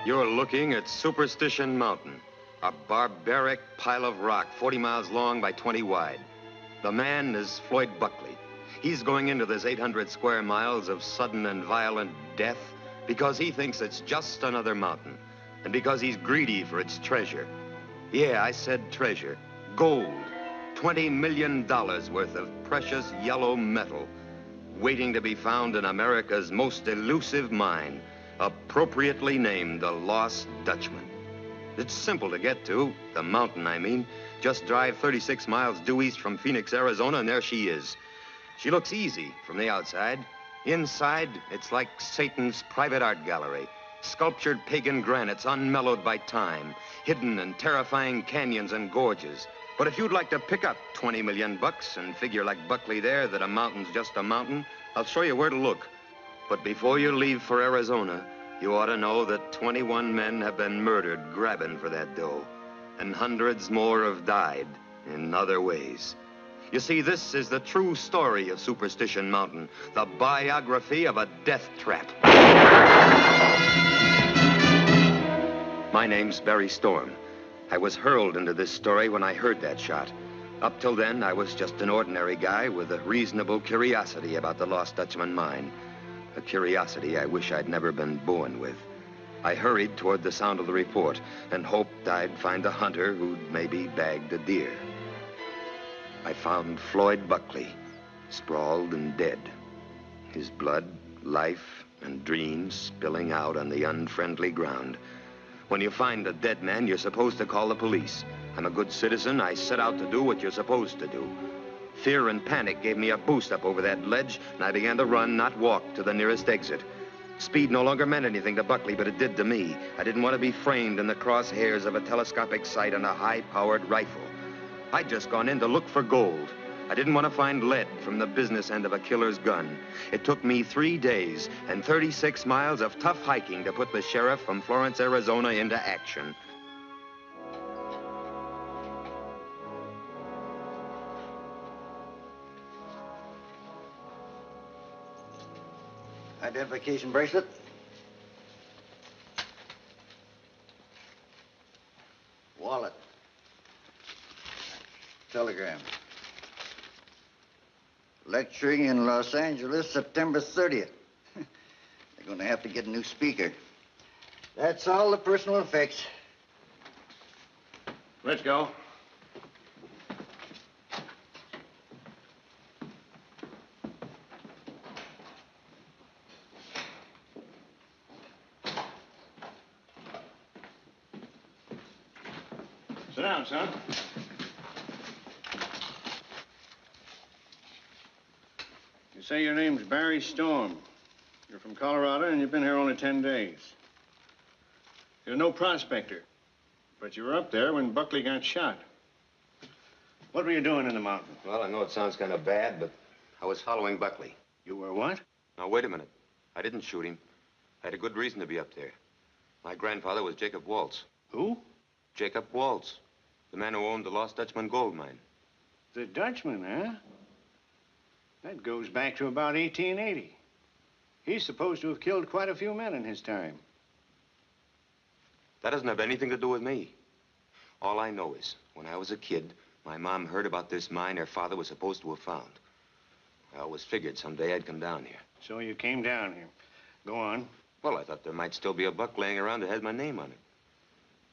You're looking at Superstition Mountain, a barbaric pile of rock 40 miles long by 20 wide. The man is Floyd Buckley. He's going into this 800 square miles of sudden and violent death because he thinks it's just another mountain and because he's greedy for its treasure. Yeah, I said treasure. Gold. $20 million worth of precious yellow metal waiting to be found in America's most elusive mine, appropriately named the Lost Dutchman. It's simple to get to, the mountain, I mean. Just drive 36 miles due east from Phoenix, Arizona, and there she is. She looks easy from the outside. Inside, it's like Satan's private art gallery. Sculptured pagan granites unmellowed by time, hidden in terrifying canyons and gorges. But if you'd like to pick up 20 million bucks and figure like Buckley there that a mountain's just a mountain, I'll show you where to look. But before you leave for Arizona, you ought to know that 21 men have been murdered grabbing for that dough, and hundreds more have died in other ways. You see, this is the true story of Superstition Mountain, the biography of a death trap. My name's Barry Storm. I was hurled into this story when I heard that shot. Up till then, I was just an ordinary guy with a reasonable curiosity about the Lost Dutchman mine. A curiosity I wish I'd never been born with. I hurried toward the sound of the report and hoped I'd find a hunter who'd maybe bagged a deer. I found Floyd Buckley, sprawled and dead. His blood, life, and dreams spilling out on the unfriendly ground. When you find a dead man, you're supposed to call the police. I'm a good citizen. I set out to do what you're supposed to do. Fear and panic gave me a boost up over that ledge, and I began to run, not walk, to the nearest exit. Speed no longer meant anything to Buckley, but it did to me. I didn't want to be framed in the crosshairs of a telescopic sight on a high-powered rifle. I'd just gone in to look for gold. I didn't want to find lead from the business end of a killer's gun. It took me 3 days and 36 miles of tough hiking to put the sheriff from Florence, Arizona into action. Identification bracelet? Wallet. Telegram. Lecturing in Los Angeles, September 30th. They're going to have to get a new speaker. That's all the personal effects. Let's go. Sit down, son. You say your name's Barry Storm. You're from Colorado, and you've been here only 10 days. You're no prospector, but you were up there when Buckley got shot. What were you doing in the mountain? Well, I know it sounds kind of bad, but I was following Buckley. You were what? Now, wait a minute. I didn't shoot him. I had a good reason to be up there. My grandfather was Jacob Walz. Who? Jacob Walz, the man who owned the Lost Dutchman Gold Mine. The Dutchman, huh? That goes back to about 1880. He's supposed to have killed quite a few men in his time. That doesn't have anything to do with me. All I know is, when I was a kid, my mom heard about this mine her father was supposed to have found. I always figured someday I'd come down here. So you came down here. Go on. Well, I thought there might still be a buck laying around that had my name on it.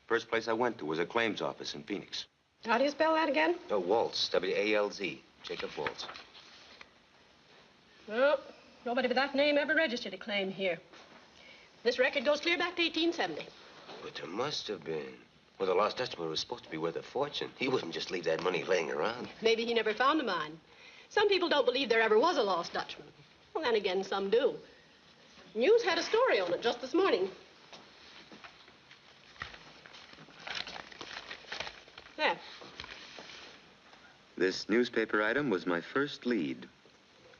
First place I went to was a claims office in Phoenix. How do you spell that again? Oh, Walz, W-A-L-Z, Jacob Walz. Well, nobody with that name ever registered a claim here. This record goes clear back to 1870. But there must have been. Well, the Lost Dutchman was supposed to be worth a fortune. He wouldn't just leave that money laying around. Maybe he never found a mine. Some people don't believe there ever was a Lost Dutchman. Well, then again, some do. News had a story on it just this morning. There. This newspaper item was my first lead.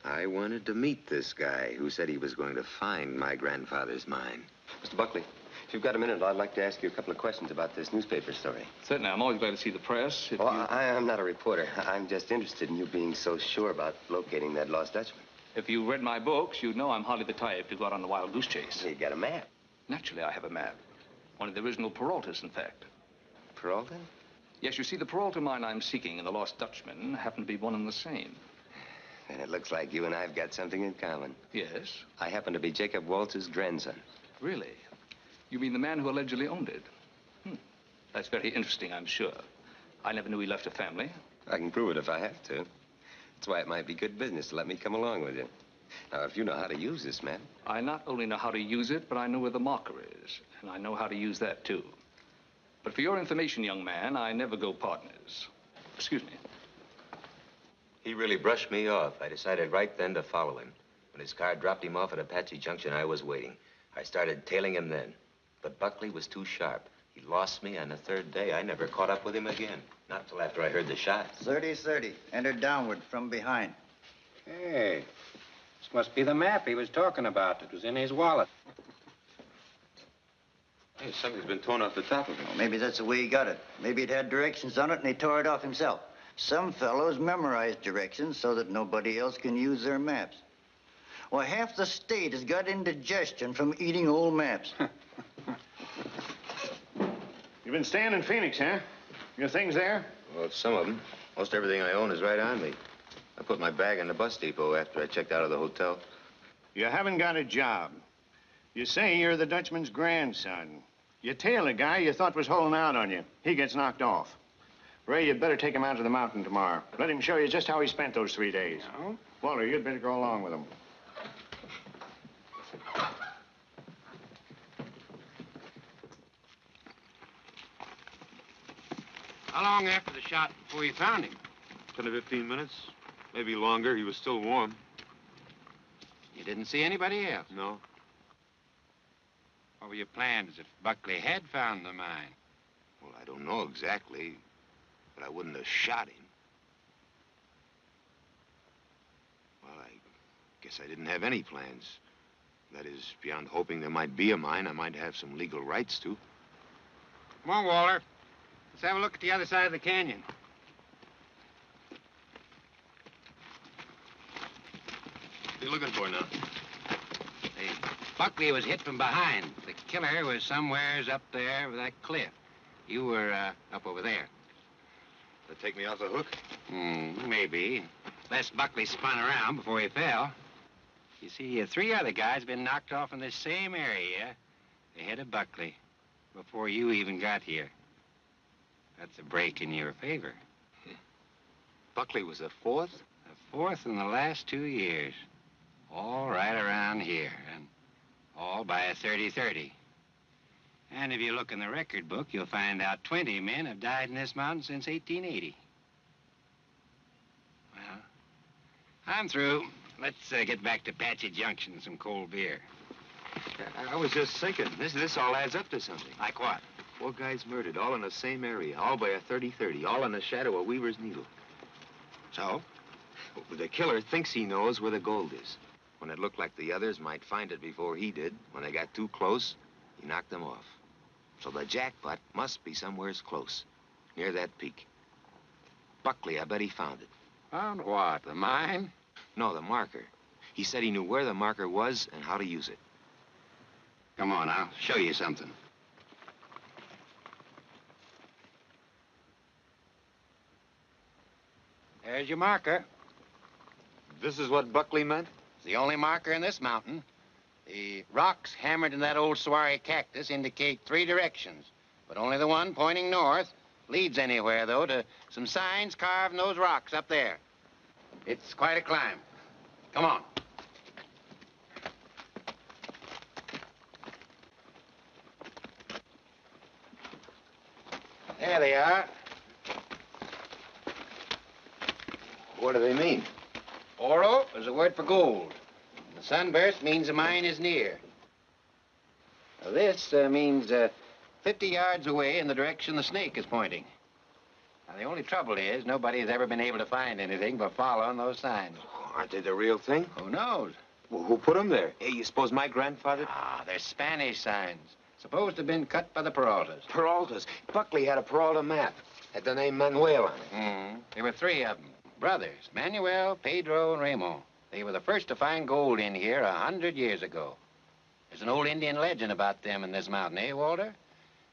I wanted to meet this guy who said he was going to find my grandfather's mine. Mr. Buckley, if you've got a minute, I'd like to ask you a couple of questions about this newspaper story. Certainly. I'm always glad to see the press. Well, I'm not a reporter. I'm just interested in you being so sure about locating that Lost Dutchman. If you read my books, you'd know I'm hardly the type to go out on the wild goose chase. You got a map. Naturally, I have a map. One of the original Peraltas, in fact. Peralta? Yes, you see, the Peralta mine I'm seeking and the Lost Dutchman happen to be one and the same. And it looks like you and I've got something in common. Yes? I happen to be Jacob Walz's grandson. Really? You mean the man who allegedly owned it? That's very interesting, I'm sure. I never knew he left a family. I can prove it if I have to. That's why it might be good business to let me come along with you. Now, if you know how to use this map. I not only know how to use it, but I know where the marker is. And I know how to use that, too. But for your information, young man, I never go partners. Excuse me. He really brushed me off. I decided right then to follow him. When his car dropped him off at Apache Junction, I was waiting. I started tailing him then. But Buckley was too sharp. He lost me on the third day. I never caught up with him again. Not till after I heard the shot. 30-30. Entered downward from behind. Hey, this must be the map he was talking about. It was in his wallet. Hey, something's been torn off the top of it. Well, maybe that's the way he got it. Maybe it had directions on it and he tore it off himself. Some fellows memorize directions so that nobody else can use their maps. Well, half the state has got indigestion from eating old maps. You've been staying in Phoenix, huh? Your things there? Well, some of them. Most everything I own is right on me. I put my bag in the bus depot after I checked out of the hotel. You haven't got a job. You say you're the Dutchman's grandson. You tail a guy you thought was holding out on you. He gets knocked off. Ray, you'd better take him out to the mountain tomorrow. Let him show you just how he spent those 3 days. No? Walter, you'd better go along with him. How long after the shot before you found him? 10 to 15 minutes. Maybe longer. He was still warm. You didn't see anybody else? No. What were your plans if Buckley had found the mine? Well, I don't know exactly, but I wouldn't have shot him. Well, I guess I didn't have any plans. That is, beyond hoping there might be a mine, I might have some legal rights to. Come on, Walter. Let's have a look at the other side of the canyon. What are you looking for now? Buckley was hit from behind. The killer was somewheres up there with that cliff. You were up over there. That take me off the hook? Maybe. Unless Buckley spun around before he fell. You see, 3 other guys been knocked off in this same area ahead of Buckley before you even got here. That's a break in your favor. Buckley was the 4th? The 4th in the last 2 years. All right around here, and all by a 30-30. And if you look in the record book, you'll find out 20 men have died in this mountain since 1880. Well, I'm through. Let's get back to Apache Junction and some cold beer. I was just thinking, this all adds up to something. Like what? 4 guys murdered, all in the same area, all by a 30-30, all in the shadow of Weaver's Needle. So? The killer thinks he knows where the gold is. When it looked like the others might find it before he did, when they got too close, he knocked them off. So the jackpot must be somewheres close, near that peak. Buckley, I bet he found it. Found what, the mine? No, the marker. He said he knew where the marker was and how to use it. Come on, I'll show you something. There's your marker. This is what Buckley meant? It's the only marker in this mountain. The rocks hammered in that old saguaro cactus indicate 3 directions, but only the one pointing north leads anywhere, though, to some signs carved in those rocks up there. It's quite a climb. Come on. There they are. What do they mean? Oro is a word for gold. The sunburst means the mine is near. Now, this means 50 yards away in the direction the snake is pointing. Now, the only trouble is nobody has ever been able to find anything by following those signs. Oh, aren't they the real thing? Who knows? Well, who put them there? Hey, you suppose my grandfather? Ah, they're Spanish signs. Supposed to have been cut by the Peraltas. Peraltas. Buckley had a Peralta map. Had the name Manuel on it. There were 3 of them. Brothers, Manuel, Pedro, and Ramon. They were the first to find gold in here 100 years ago. There's an old Indian legend about them in this mountain, eh, Walter?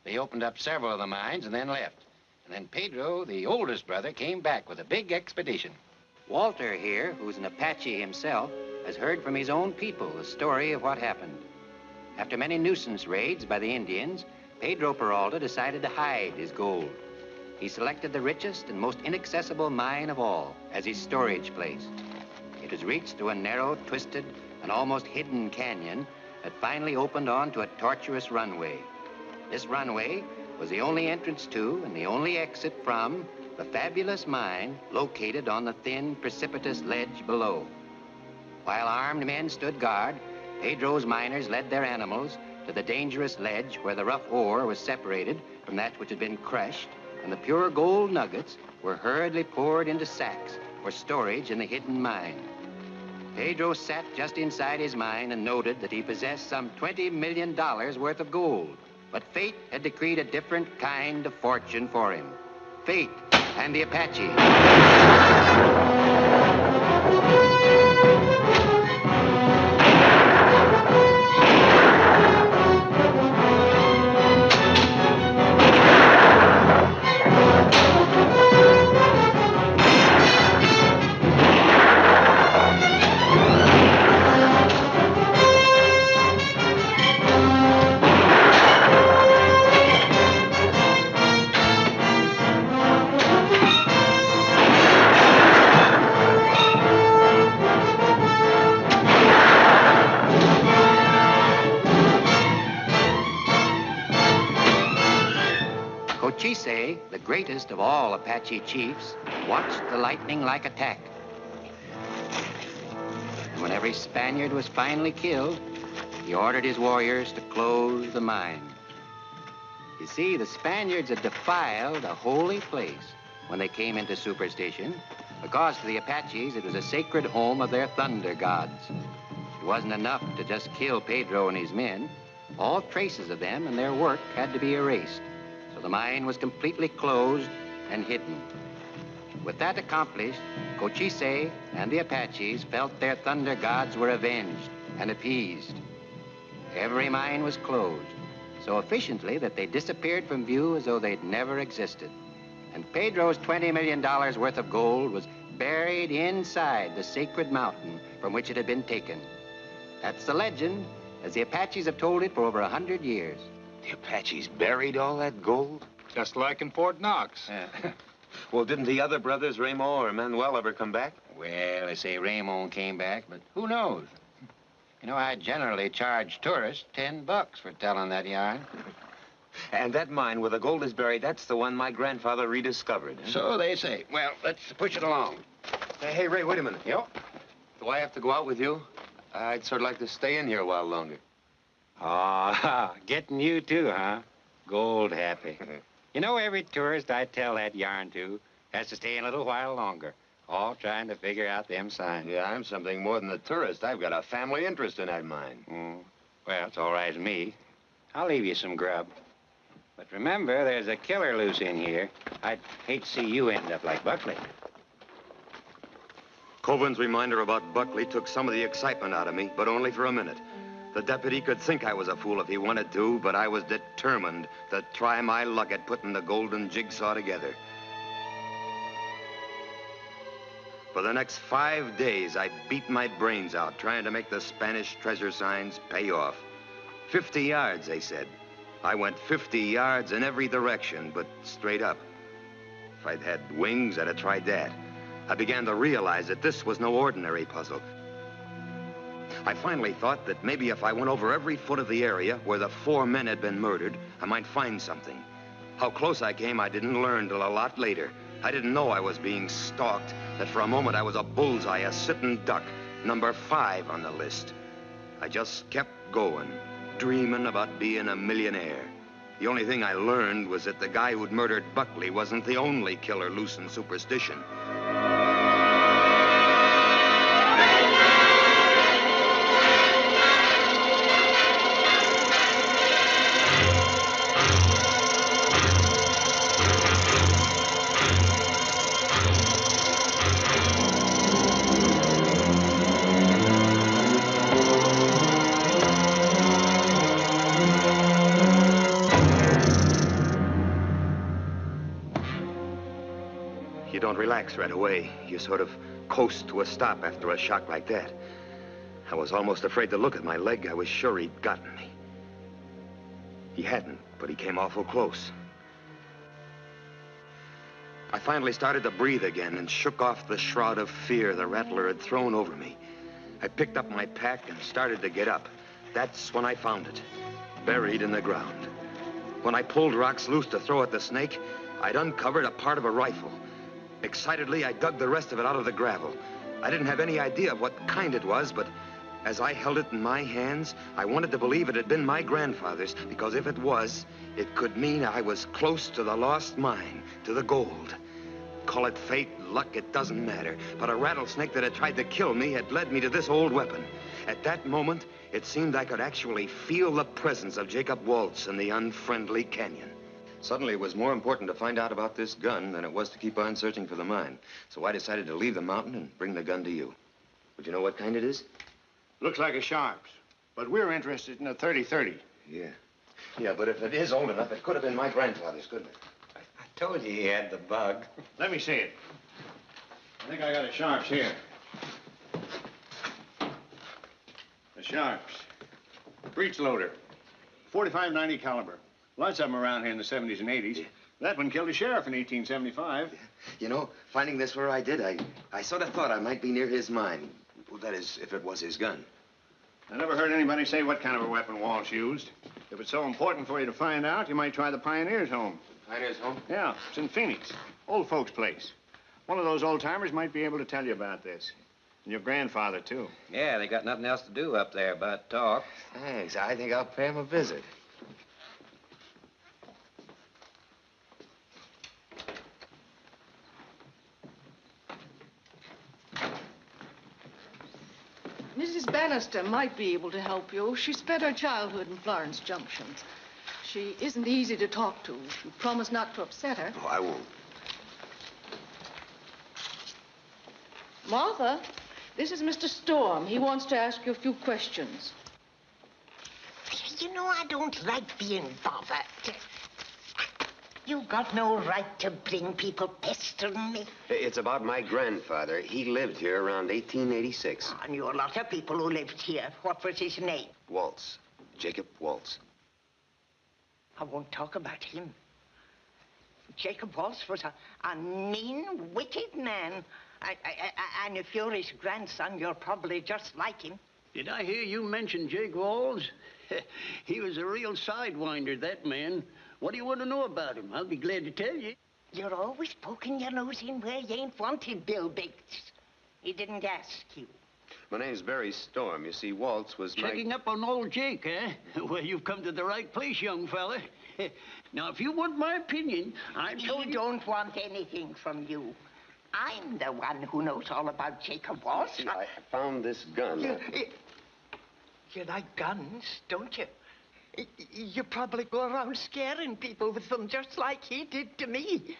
They opened up several of the mines and then left. And then Pedro, the oldest brother, came back with a big expedition. Walter here, who's an Apache himself, has heard from his own people the story of what happened. After many nuisance raids by the Indians, Pedro Peralta decided to hide his gold. He selected the richest and most inaccessible mine of all as his storage place. It was reached through a narrow, twisted, and almost hidden canyon that finally opened onto a tortuous runway. This runway was the only entrance to and the only exit from the fabulous mine located on the thin, precipitous ledge below. While armed men stood guard, Pedro's miners led their animals to the dangerous ledge where the rough ore was separated from that which had been crushed, and the pure gold nuggets were hurriedly poured into sacks for storage in the hidden mine. Pedro sat just inside his mine and noted that he possessed some $20 million worth of gold. But fate had decreed a different kind of fortune for him. Fate and the Apache. 𝙁𝙤𝙡𝙯, the greatest of all Apache chiefs, watched the lightning-like attack. And when every Spaniard was finally killed, he ordered his warriors to close the mine. You see, the Spaniards had defiled a holy place when they came into superstition, because to the Apaches it was a sacred home of their thunder gods. It wasn't enough to just kill Pedro and his men. All traces of them and their work had to be erased. So the mine was completely closed and hidden. With that accomplished, 𝙁𝙤𝙯 and the Apaches felt their thunder gods were avenged and appeased. Every mine was closed so efficiently that they disappeared from view as though they'd never existed. And Pedro's $20 million worth of gold was buried inside the sacred mountain from which it had been taken. That's the legend, as the Apaches have told it for over 100 years. The Apaches buried all that gold? Just like in Fort Knox. Well, didn't the other brothers, Ramo or Manuel, ever come back? Well, they say Raymond came back, but who knows? You know, I generally charge tourists $10 for telling that yarn. And that mine where the gold is buried, that's the one my grandfather rediscovered. Huh? So they say. Well, let's push it along. Hey, Ray, wait a minute. Yep. Do I have to go out with you? I'd sort of like to stay in here a while longer. Ah, getting you too, huh? Gold happy. You know, every tourist I tell that yarn to has to stay a little while longer, all trying to figure out them signs. Yeah, I'm something more than a tourist. I've got a family interest in that mine. Well, it's all right with me. I'll leave you some grub. But remember, there's a killer loose in here. I'd hate to see you end up like Buckley. Covan's reminder about Buckley took some of the excitement out of me, but only for a minute. The deputy could think I was a fool if he wanted to, but I was determined to try my luck at putting the golden jigsaw together. For the next 5 days, I beat my brains out trying to make the Spanish treasure signs pay off. 50 yards, they said. I went 50 yards in every direction, but straight up. If I'd had wings, I'd have tried that. I began to realize that this was no ordinary puzzle. I finally thought that maybe if I went over every foot of the area where the 4 men had been murdered, I might find something. How close I came, I didn't learn till a lot later. I didn't know I was being stalked, that for a moment I was a bullseye, a sitting duck, number 5 on the list. I just kept going, dreaming about being a millionaire. The only thing I learned was that the guy who'd murdered Buckley wasn't the only killer loose in superstition. don't relax right away. You sort of coast to a stop after a shock like that. I was almost afraid to look at my leg. I was sure he'd gotten me. He hadn't, but he came awful close. I finally started to breathe again and shook off the shroud of fear the rattler had thrown over me. I picked up my pack and started to get up. That's when I found it, buried in the ground. When I pulled rocks loose to throw at the snake, I'd uncovered a part of a rifle. Excitedly, I dug the rest of it out of the gravel. I didn't have any idea of what kind it was, but as I held it in my hands, I wanted to believe it had been my grandfather's, because if it was, it could mean I was close to the lost mine, to the gold. Call it fate, luck, it doesn't matter. But a rattlesnake that had tried to kill me had led me to this old weapon. At that moment, it seemed I could actually feel the presence of Jacob Walz in the unfriendly canyon. Suddenly, it was more important to find out about this gun than it was to keep on searching for the mine. So I decided to leave the mountain and bring the gun to you. Would you know what kind it is? Looks like a Sharps, but we're interested in a 30-30. Yeah. Yeah, but if it is old enough, it could have been my grandfather's, couldn't it? I told you he had the bug. Let me see it. I think I got a Sharps here. A Sharps. Breech loader. 45-90 caliber. Lots of them around here in the 70s and 80s. Yeah. That one killed a sheriff in 1875. Yeah. You know, finding this where I did, I sort of thought I might be near his mine. Well, that is, if it was his gun. I never heard anybody say what kind of a weapon Walz used. If it's so important for you to find out, you might try the Pioneer's home. Pioneer's home? Yeah, it's in Phoenix. Old folks' place. One of those old-timers might be able to tell you about this. And your grandfather, too. Yeah, they got nothing else to do up there but talk. Thanks. I think I'll pay him a visit. Mrs. Bannister might be able to help you. She spent her childhood in Florence Junction. She isn't easy to talk to. You promise not to upset her. Oh, I won't. Martha, this is Mr. Storm. He wants to ask you a few questions. You know, I don't like being bothered. You've got no right to bring people pestering me. It's about my grandfather. He lived here around 1886. I knew a lot of people who lived here. What was his name? Walz. Jacob Walz. I won't talk about him. Jacob Walz was a mean, wicked man. And if you're his grandson, you're probably just like him. Did I hear you mention Jake Walz? He was a real sidewinder, that man. What do you want to know about him? I'll be glad to tell you. You're always poking your nose in where you ain't wanted, Bill Biggs. He didn't ask you. My name's Barry Storm. You see, Walz was Checking up on old Jake, eh? Well, you've come to the right place, young fella. Now, if you want my opinion, He don't want anything from you. I'm the one who knows all about Jacob Walz. See, I found this gun. You like guns, don't you? You probably go around scaring people with them just like he did to me.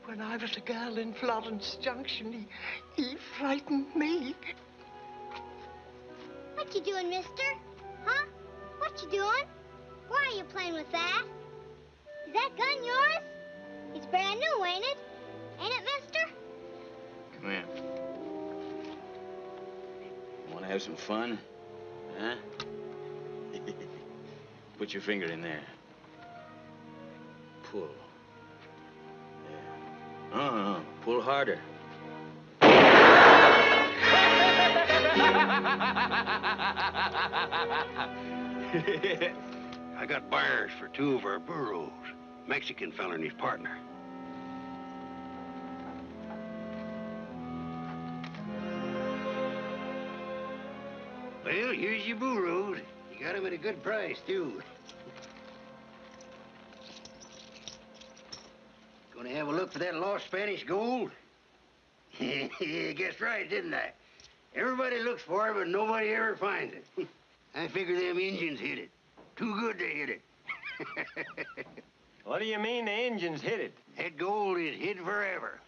When I was a girl in Florence Junction, he frightened me. What you doing, mister? Huh? What you doing? Why are you playing with that? Is that gun yours? It's brand new, ain't it? Ain't it, mister? Come here. Want to have some fun? Huh? Put your finger in there. Pull. There. Pull harder. I got buyers for 2 of our burros. Mexican fella and his partner. Well, here's your burros. You got them at a good price, too. Gonna have a look for that lost Spanish gold? Guessed right, didn't I? Everybody looks for it, but nobody ever finds it. I figure them Indians hid it. Too good to hit it. What do you mean the Indians hid it? That gold is hid forever.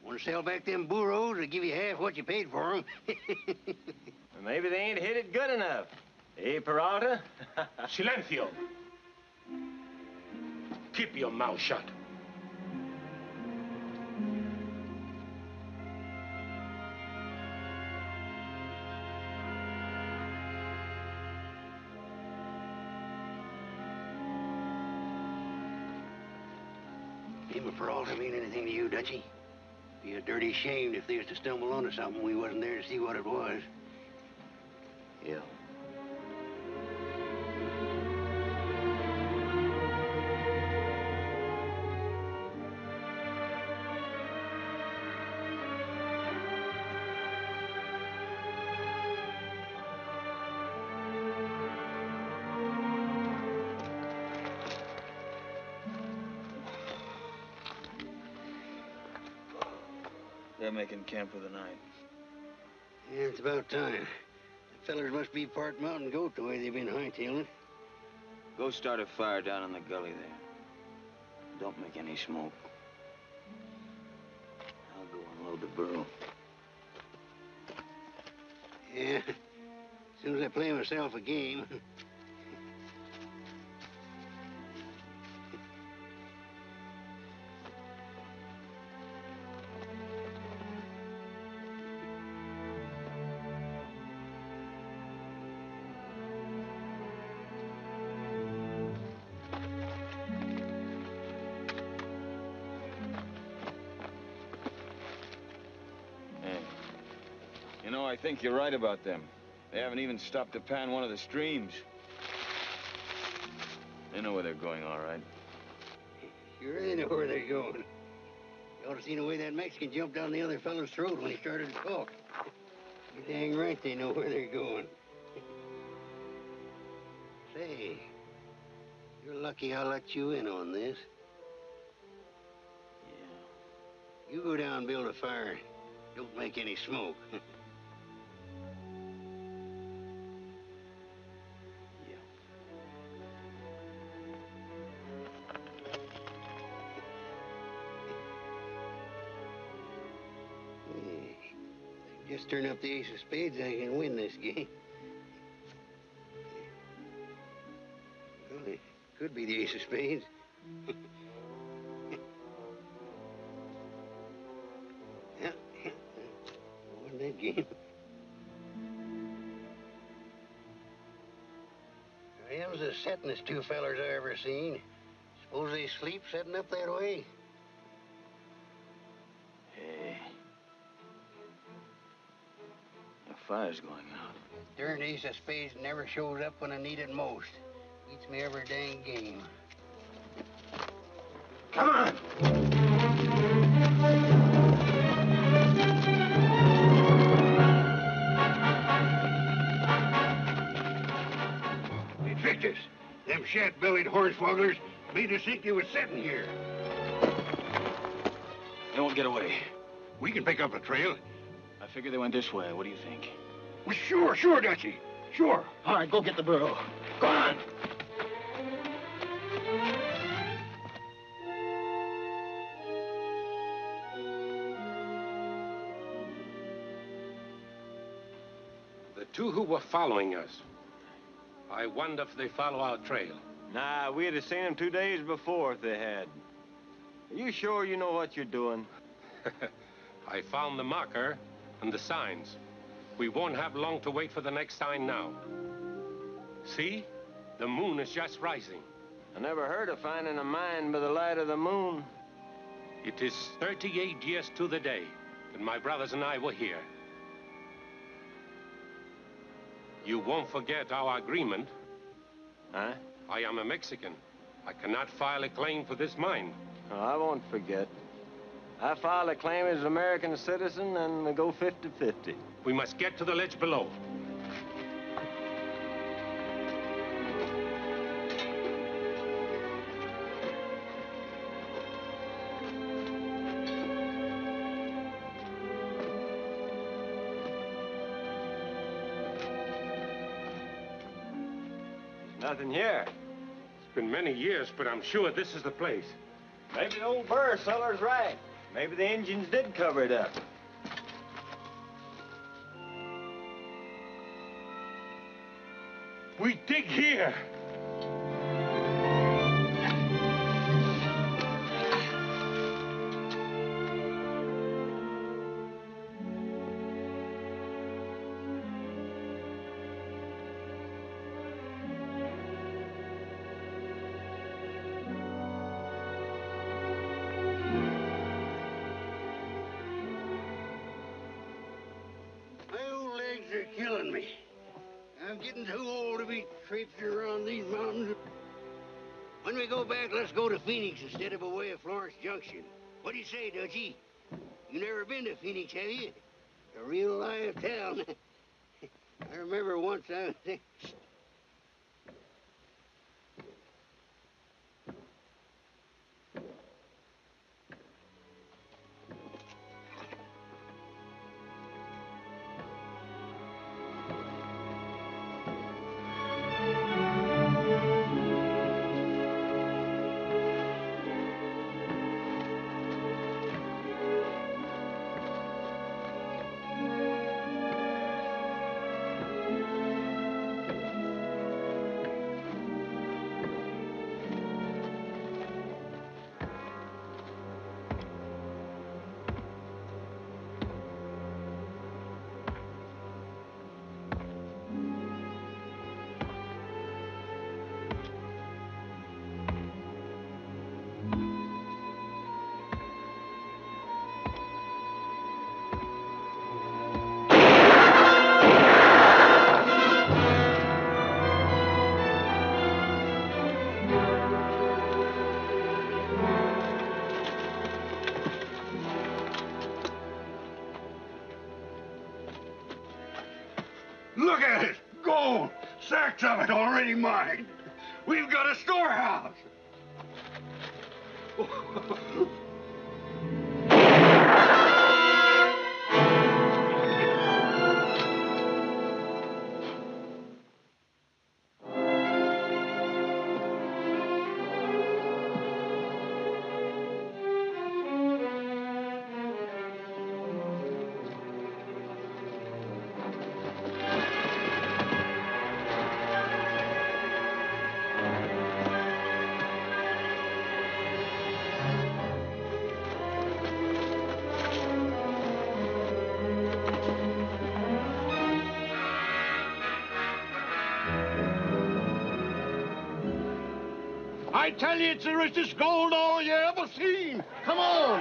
Want to sell back them burros, they'll give you half what you paid for them. Well, maybe they ain't hid it good enough. Eh, Peralta? Silencio. Keep your mouth shut. Him or Peralta mean anything to you, Dutchie? Be a dirty shame if they was to stumble onto something we wasn't there to see what it was. Yeah. They're making camp for the night. Yeah, it's about time. The fellers must be part mountain goat the way they've been hightailing it. Go start a fire down in the gully there. Don't make any smoke. I'll go unload the burro. Yeah, as soon as I play myself a game. You know, I think you're right about them. They haven't even stopped to pan one of the streams. They know where they're going, all right. Sure they know where they're going. You ought to seen the way that Mexican jumped down the other fellow's throat when he started to talk. You're dang right they know where they're going. Say, you're lucky I let you in on this. Yeah. You go down and build a fire. Don't make any smoke. Just turn up the ace of spades, I can win this game. Well, it could be the ace of spades. Yeah, won that game. That was the settingest two fellers I ever seen. Suppose they sleep setting up that way? Hey. The fire's going out. Darn ace of spades never shows up when I need it most. Beats me every dang game. Come on! They tricked us. Them shat-bellied hornswogglers made us think you was sitting here. They won't get away. We can pick up a trail. I figure they went this way. What do you think? Well, sure, Dutchie. Sure. All right, go get the burro. Go on. The two who were following us. I wonder if they follow our trail. Nah, we'd have seen them 2 days before if they had. Are you sure you know what you're doing? I found the marker and the signs. We won't have long to wait for the next sign now. See? The moon is just rising. I never heard of finding a mine by the light of the moon. It is 38 years to the day that my brothers and I were here. You won't forget our agreement. Huh? I am a Mexican. I cannot file a claim for this mine. Oh, I won't forget. I file a claim as an American citizen and we go 50-50. We must get to the ledge below. Nothing here. It's been many years, but I'm sure this is the place. Maybe the old burr seller's right. Maybe the Indians did cover it up. We dig here. getting too old to be traipsing around these mountains. When we go back, let's go to Phoenix instead of away at Florence Junction. What do you say, Dutchie? You never been to Phoenix, have you? A real live town. I remember once I was there. Look at it! Gold! Sacks of it already mined! We've got a storehouse! I tell you, it's the richest gold ore you ever seen. Come on.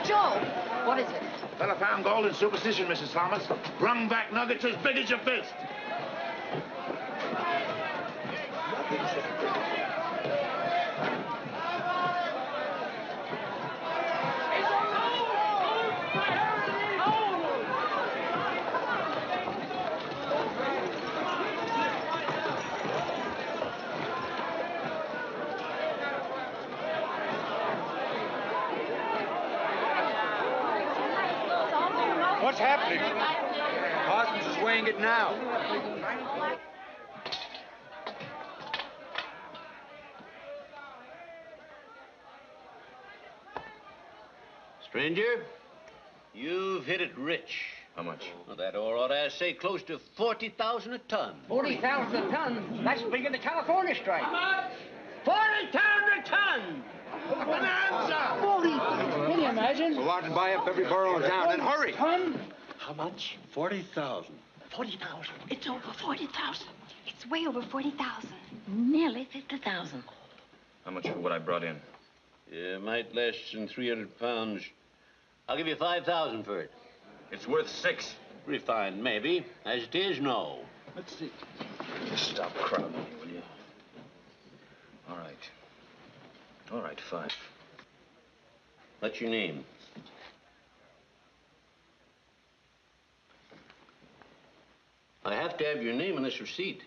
Joe, what is it? Fella found gold in Superstition, Mrs. Thomas. Brung back nuggets as big as your fist. What's happening? Parsons is weighing it now. Stranger, you've hit it rich. How much? Well, that ore ought to say close to 40,000 a ton. 40,000 a ton? That's bigger than the California strike. How much? 40,000 a ton! Bonanza! 40! Can you imagine? Go out and buy up every borough in town, and hurry. Ton? How much? 40,000. 40,000. It's over 40,000. It's way over 40,000. Nearly 50,000. How much for what I brought in? Yeah, might less than 300 pounds. I'll give you 5,000 for it. It's worth 6. Refined, maybe. As it is, no. Let's see. Stop crowding me, will you? All right. All right, 5. What's your name? I have to have your name on this receipt.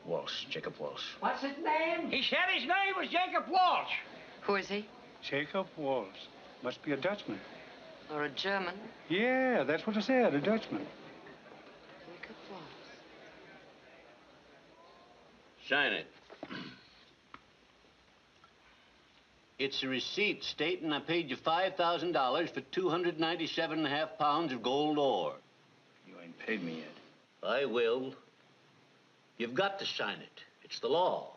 Walz, Jacob Walz. What's his name? He said his name was Jacob Walsh. Who is he? Jacob Walz. Must be a Dutchman. Or a German? Yeah, that's what I said, a Dutchman. Jacob Walz. Sign it. It's a receipt stating I paid you $5,000 for 297.5 pounds of gold ore. You ain't paid me yet. I will. You've got to sign it. It's the law.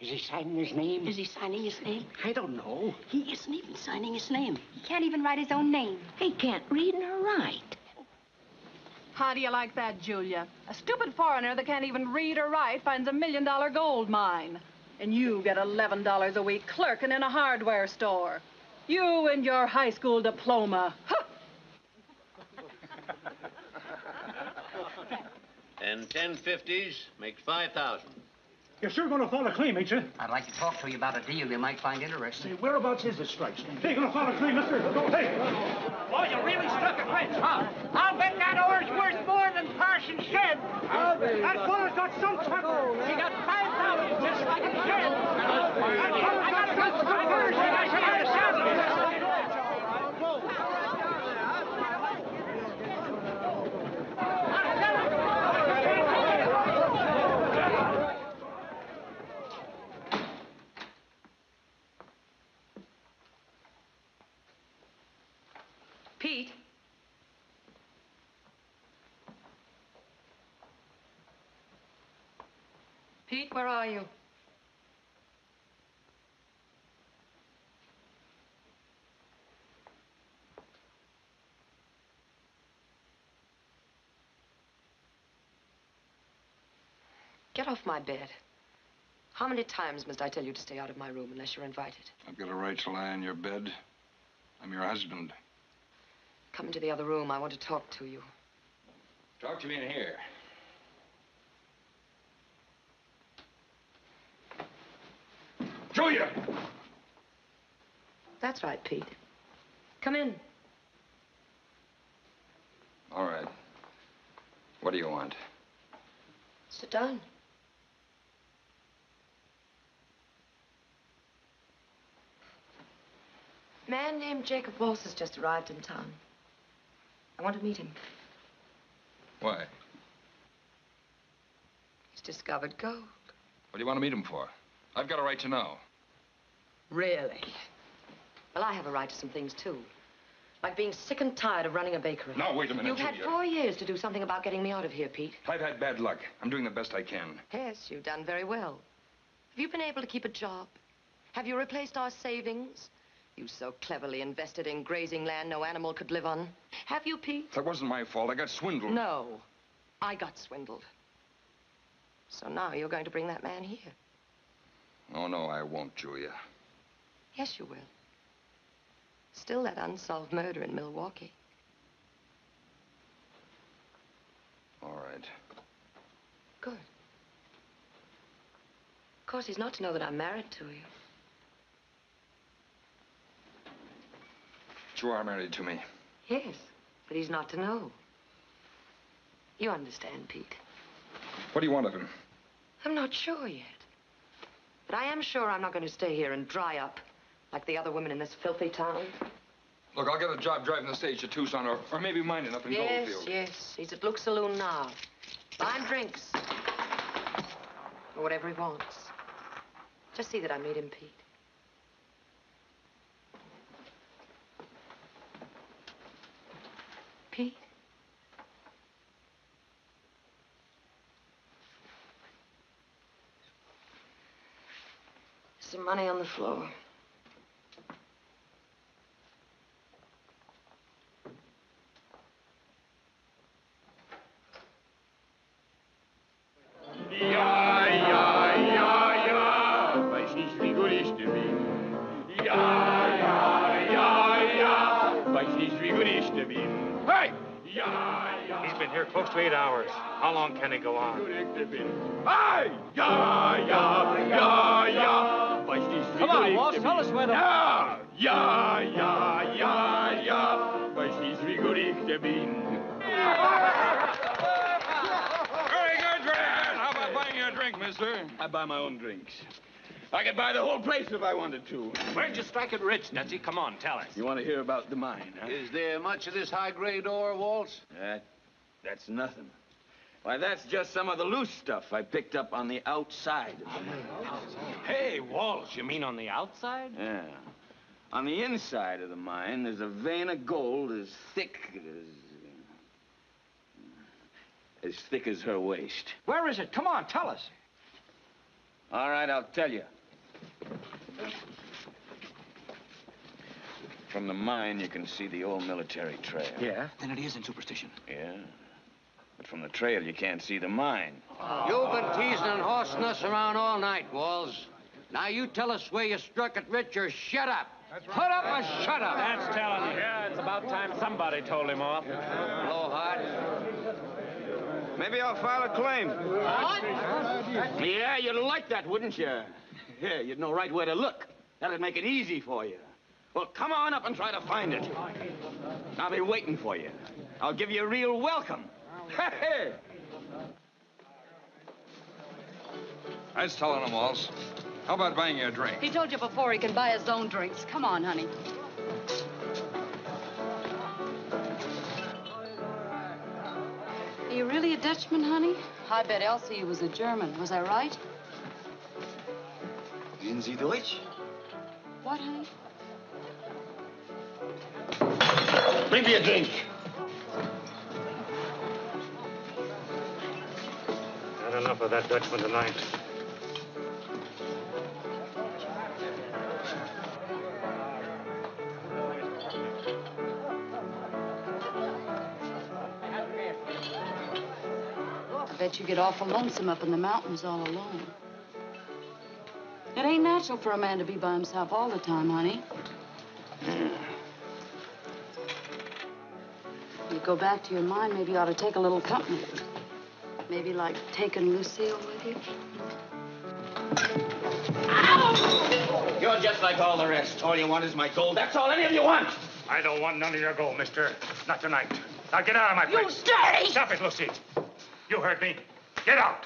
Is he signing his name? Is he signing his name? I don't know. He isn't even signing his name. He can't even write his own name. He can't read nor write. How do you like that, Julia? A stupid foreigner that can't even read or write finds $1 million gold mine. And you get $11 a week clerking in a hardware store. You and your high school diploma. Huh. And 10 50s makes 5,000. You're sure going to file a claim, ain't you? I'd like to talk to you about a deal you might find interesting. Say, whereabouts is this strike? Hey, going to file a claim, mister? Hey! Boy, you really struck a wrench, huh? I'll bet that oar's worth more than Parson said. That feller's got some temper. He got 5,000 just like he said. I got some truckers and I should have the saddle. Pete? Pete, where are you? Get off my bed. How many times must I tell you to stay out of my room unless you're invited? I've got a right to lie in your bed. I'm your husband. Come into the other room. I want to talk to you. Talk to me in here. Julia! That's right, Pete. Come in. All right. What do you want? Sit down. A man named Jacob Walz has just arrived in town. I want to meet him. Why? He's discovered gold. What do you want to meet him for? I've got a right to know. Really? Well, I have a right to some things, too. Like being sick and tired of running a bakery. Now, wait a minute, You've had Julia. 4 years to do something about getting me out of here, Pete. I've had bad luck. I'm doing the best I can. Yes, you've done very well. Have you been able to keep a job? Have you replaced our savings? You so cleverly invested in grazing land no animal could live on. Have you, Pete? That wasn't my fault. I got swindled. No, I got swindled. So now you're going to bring that man here. Oh, no, I won't, Julia. Yes, you will. Still that unsolved murder in Milwaukee. All right. Good. Of course, he's not to know that I'm married to you. But you are married to me. Yes, but he's not to know. You understand, Pete. What do you want of him? I'm not sure yet. But I am sure I'm not going to stay here and dry up like the other women in this filthy town. Look, I'll get a job driving the stage to Tucson or maybe mining up in Goldfield. Yes. He's at Luke's saloon now. Buying drinks. Or whatever he wants. Just see that I meet him, Pete. Pete? Some money on the floor. Hey! He's been here close to 8 hours. How long can he go on? Hey! Come on, Walz, tell us where the... Very good, very good. How about buying you a drink, mister? I buy my own drinks. I could buy the whole place if I wanted to. Where'd you strike it rich, Dutchie? Come on, tell us. You want to hear about the mine, huh? Is there much of this high-grade ore, Walz? That's nothing. Why, that's just some of the loose stuff I picked up on the outside of the mine. Hey, Walz, you mean on the outside? Yeah. On the inside of the mine, there's a vein of gold as thick as her waist. Where is it? Come on, tell us. All right, I'll tell you. From the mine, you can see the old military trail. Yeah? Then it isn't superstition. Yeah. But from the trail, you can't see the mine. You've been teasing and horsing us around all night, Walz. Now you tell us where you struck it rich or shut up. Put up or shut up. That's telling you. Yeah, it's about time somebody told him off. Blowhard. Maybe I'll file a claim. What? Yeah, you'd like that, wouldn't you? Yeah, you'd know right where to look. That'd make it easy for you. Well, come on up and try to find it. I'll be waiting for you. I'll give you a real welcome. Hey! I was telling him, Walz. How about buying you a drink? He told you before he can buy his own drinks. Come on, honey. Are you really a Dutchman, honey? I bet Elsie was a German. Was I right? Reden Sie Deutsch? What, honey? Bring me a drink. Not enough of that Dutchman tonight. I bet you get awful lonesome up in the mountains all alone. It ain't natural for a man to be by himself all the time, honey. You go back to your mine, maybe you ought to take a little company. Maybe like taking Lucille with you. You're just like all the rest. All you want is my gold. That's all any of you want. I don't want none of your gold, mister. Not tonight. Now get out of my place. You dirty! Stop it, Lucy. You heard me. Get out.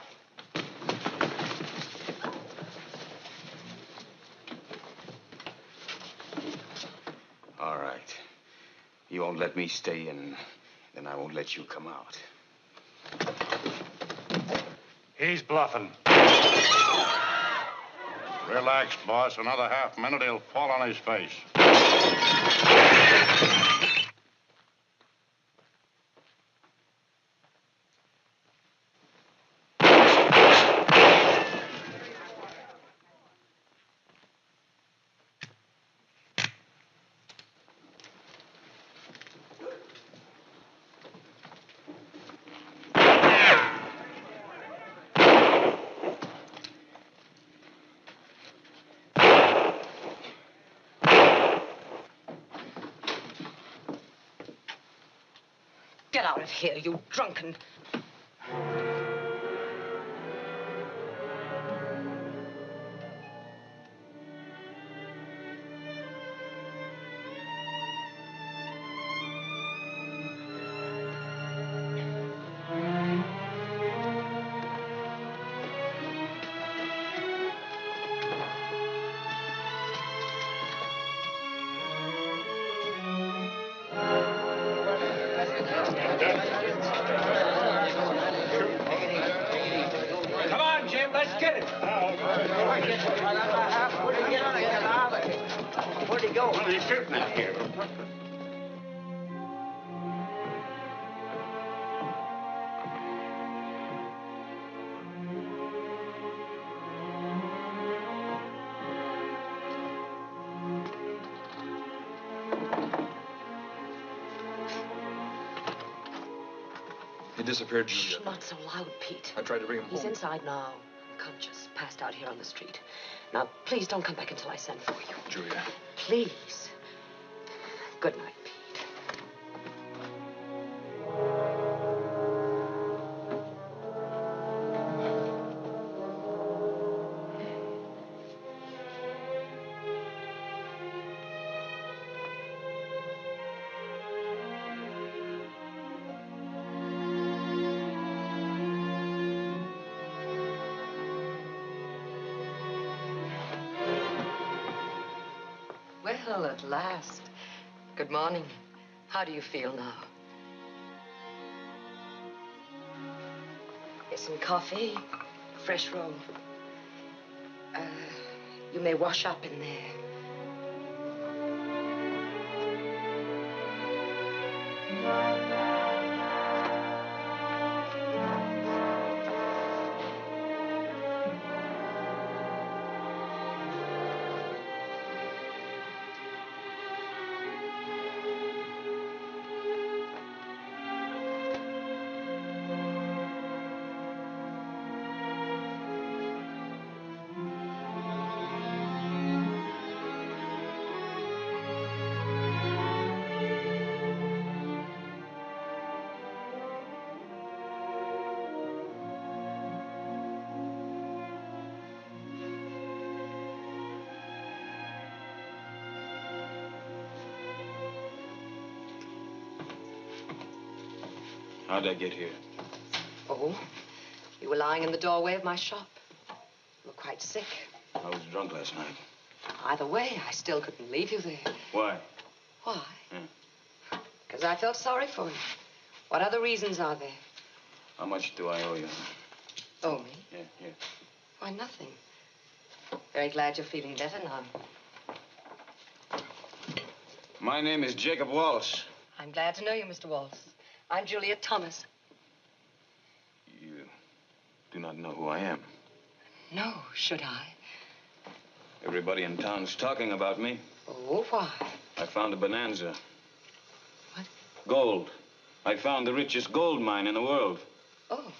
All right. You won't let me stay in, then I won't let you come out. He's bluffing. Relax, boss. Another half minute, he'll fall on his face. Get out of here, you drunken... Come on, Jim, let's get it. Where'd he go? What are you shooting at here? He disappeared, Shh, Julia. not so loud, Pete. I tried to bring him He's home. inside now, unconscious, passed out here on the street. Now, please don't come back until I send for you. Julia. Please. Good night, Pete. Well, at last. Good morning. How do you feel now? Here's some coffee, fresh roll. You may wash up in there. How'd I get here? Oh, you were lying in the doorway of my shop. You were quite sick. I was drunk last night. Either way, I still couldn't leave you there. Why? Why? Because I felt sorry for you. What other reasons are there? How much do I owe you? Oh, me? Yeah, here. Why, nothing. Very glad you're feeling better now. My name is Jacob Walz. I'm glad to know you, Mr. Walz. I'm Julia Thomas. You do not know who I am. No, should I? Everybody in town's talking about me. Oh, why? I found a bonanza. What? Gold. I found the richest gold mine in the world. Oh,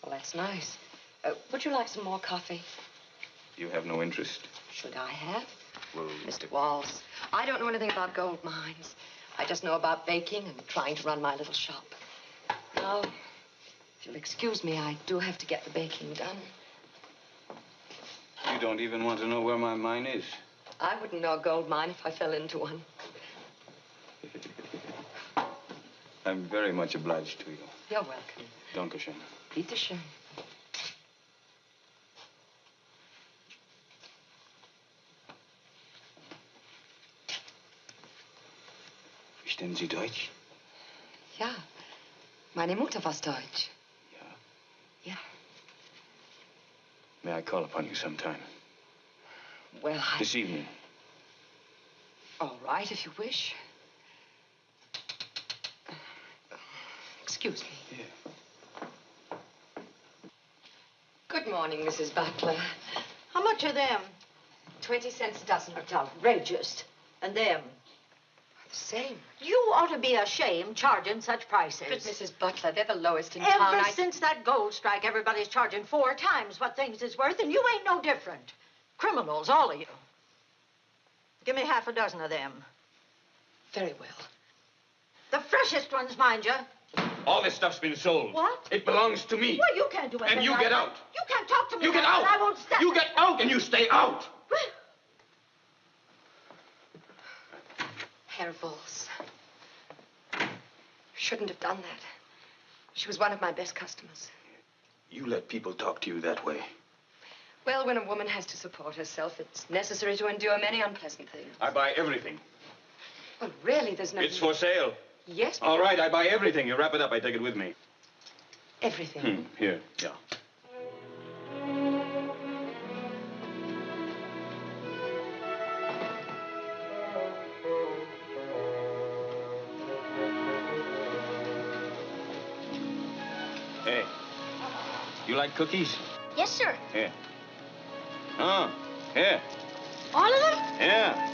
well, that's nice. Would you like some more coffee? You have no interest. Should I have? Well, Mr. Walz, I don't know anything about gold mines. I just know about baking and trying to run my little shop. Now, if you'll excuse me, I do have to get the baking done. you don't even want to know where my mine is. I wouldn't know a gold mine if I fell into one. I'm very much obliged to you. You're welcome. Dankeschön. Bitte schön. Verstehen Sie Deutsch? Ja, meine Mutter war Deutsch. Ja. May I call upon you sometime? Well, This evening. All right, if you wish. Excuse me. Yeah. Good morning, Mrs. Butler. How much are them? 20 cents a dozen. That's outrageous. And them? The same. You ought to be ashamed charging such prices. But, Mrs. Butler, they're the lowest in Ever town. since that gold strike, everybody's charging 4 times what things is worth, and you ain't no different. Criminals, all of you. Give me half a dozen of them. Very well. The freshest ones, mind you. All this stuff's been sold. What? It belongs to me. Well, you can't do anything. And you like get that. out. You can't talk to me. You get like out. that. I won't stand. You get out and you stay out. Herr Walz. Shouldn't have done that. She was one of my best customers. You let people talk to you that way. Well, when a woman has to support herself, it's necessary to endure many unpleasant things. I buy everything. Well, really, there's no... It's for sale. Yes, but... All right, I buy everything. You wrap it up. I take it with me. Everything? Here, yeah. Hey, you like cookies? Yes, sir. Here. Oh, here. All of them? Yeah.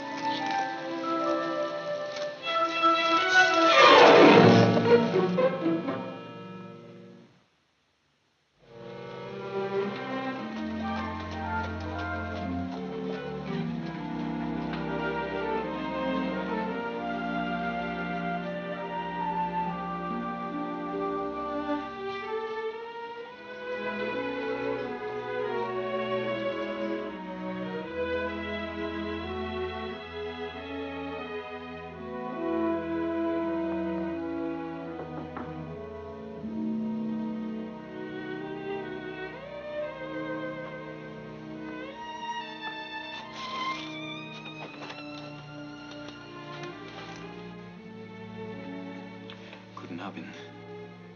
Guten Abend.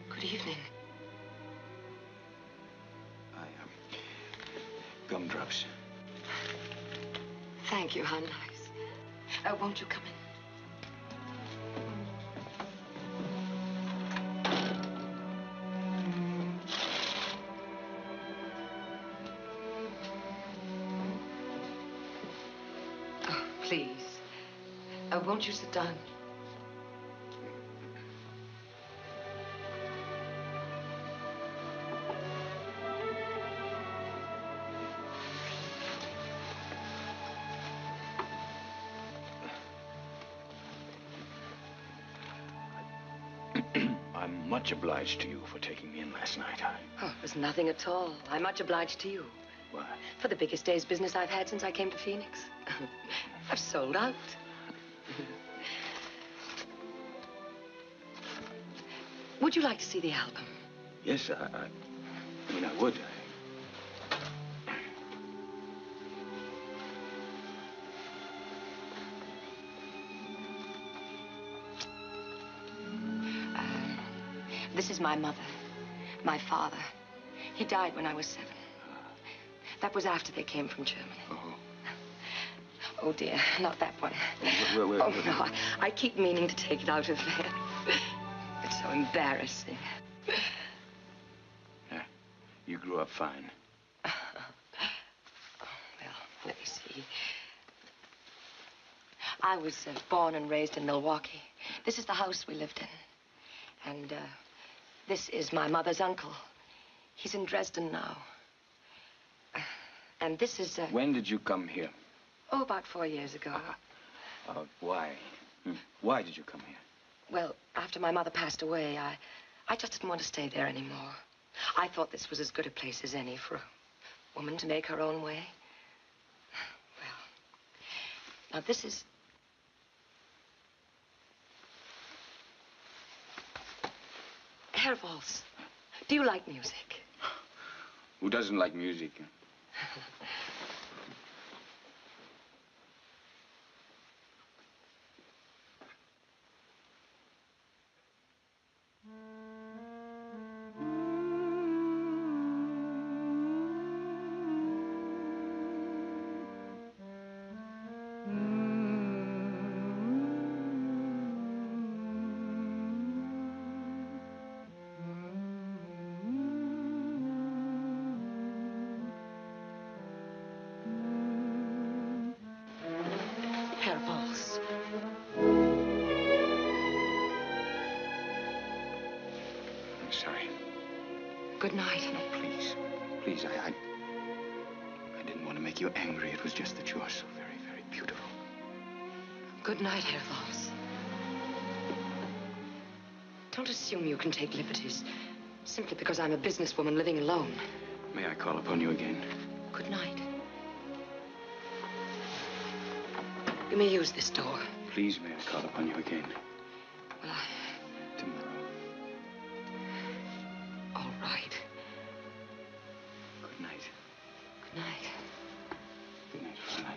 Good evening. Gumdrops. Thank you, how nice. Won't you come in? Oh, please. Won't you sit down? I'm much obliged to you for taking me in last night. Oh, it was nothing at all. I'm much obliged to you. Why? For the biggest day's business I've had since I came to Phoenix. I've sold out. Would Would you like to see the album? Yes, I mean, I would. This is my mother, my father. He died when I was 7. That was after they came from Germany. Oh, dear, not that one. Where? Oh, no, I keep meaning to take it out of there. It's so embarrassing. Yeah, you grew up fine. Well, let me see. I was born and raised in Milwaukee. This is the house we lived in. And, this is my mother's uncle. He's in Dresden now. And this is, When did you come here? Oh, about 4 years ago. Why? Why did you come here? Well, after my mother passed away, I just didn't want to stay there anymore. I thought this was as good a place as any for a woman to make her own way. Well, now this is... Herr Walz, do you like music? Who doesn't like music? Herr Walz. I'm sorry. Good night. No, please. Please, I didn't want to make you angry. It was just that you are so very, very beautiful. Good night, Herr Walz. Don't assume you can take liberties simply because I'm a businesswoman living alone. May I call upon you again? Good night. You may use this door. Please, may I call upon you again? Well, Tomorrow. all right. Good night. Good night. Good night, Fräulein.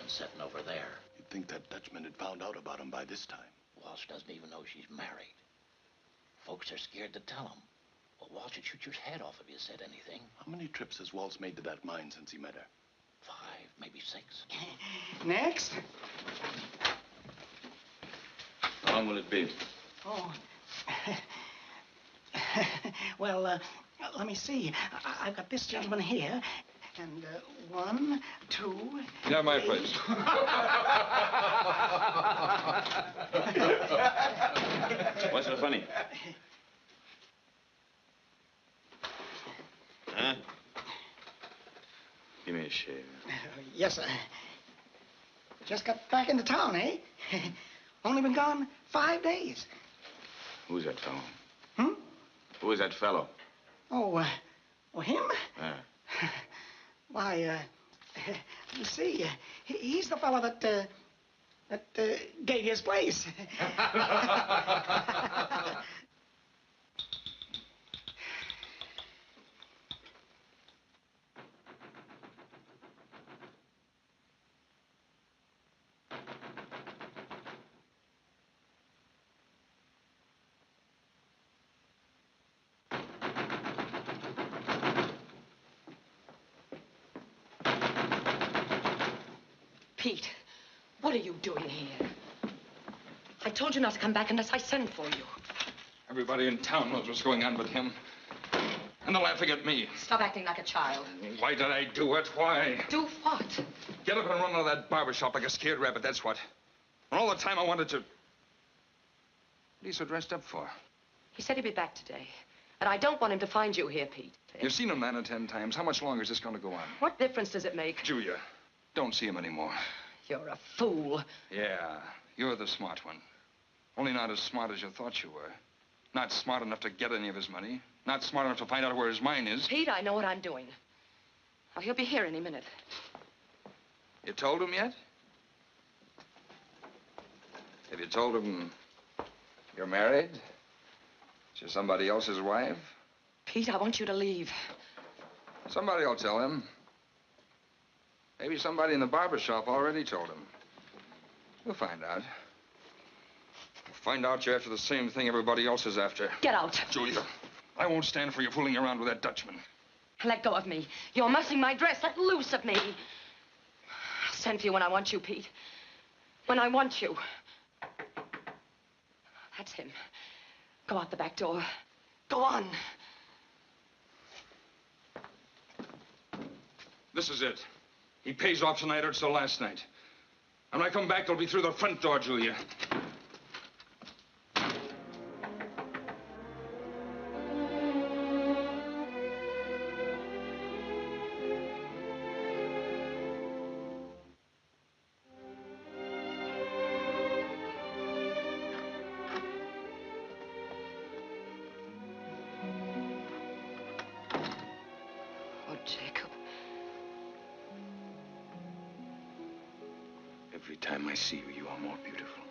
Sitting over there. You'd think that Dutchman had found out about him by this time. Walsh doesn't even know she's married. Folks are scared to tell him. Well, Walsh would shoot your head off if you said anything. How many trips has Waltz made to that mine since he met her? 5, maybe 6. Next. How long will it be? Oh. Well, let me see. I've got this gentleman here. And 1, 2... Yeah, my place. What's so funny? Huh? Give me a shave. Yes, sir. Just got back into town, eh? Only been gone 5 days. Who's that fellow? Hmm? Who is that fellow? Oh, him? Yeah. Why, you see, he's the fellow that gave you his place. Pete, what are you doing here? I told you not to come back unless I send for you. Everybody in town knows what's going on with him. And they're laughing at me. Stop acting like a child. Why did I do it? Why? Do what? Get up and run out of that barber shop like a scared rabbit, that's what. And all the time I wanted to... What are you so dressed up for? He said he'd be back today. And I don't want him to find you here, Pete. You've seen him 9 or 10 times. How much longer is this going to go on? What difference does it make? Julia, don't see him anymore. You're a fool. Yeah, you're the smart one. Only not as smart as you thought you were. Not smart enough to get any of his money. Not smart enough to find out where his mine is. Pete, I know what I'm doing. Oh, he'll be here any minute. You told him yet? Have you told him you're married? She's somebody else's wife? Pete, I want you to leave. Somebody will tell him. Maybe somebody in the barber shop already told him. We'll find out. We'll find out you're after the same thing everybody else is after. Get out. Julia, I won't stand for you fooling around with that Dutchman. Let go of me. You're mussing my dress. Let loose of me. I'll send for you when I want you, Pete. When I want you. That's him. Go out the back door. Go on. This is it. He pays off tonight or it's the last night. And when I come back, they'll be through the front door, Julia. Oh, Jacob. Every time I see you, you are more beautiful.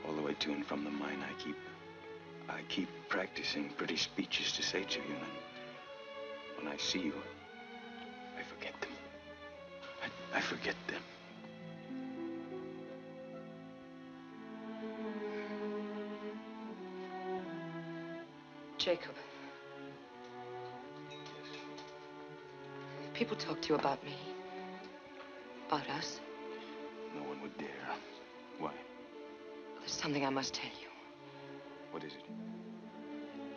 All the way to and from the mine, I keep practicing pretty speeches to say to you, and when I see you, I forget them. I forget them. Jacob. People talk to you about me. About us. No one would dare. Why? There's something I must tell you. What is it?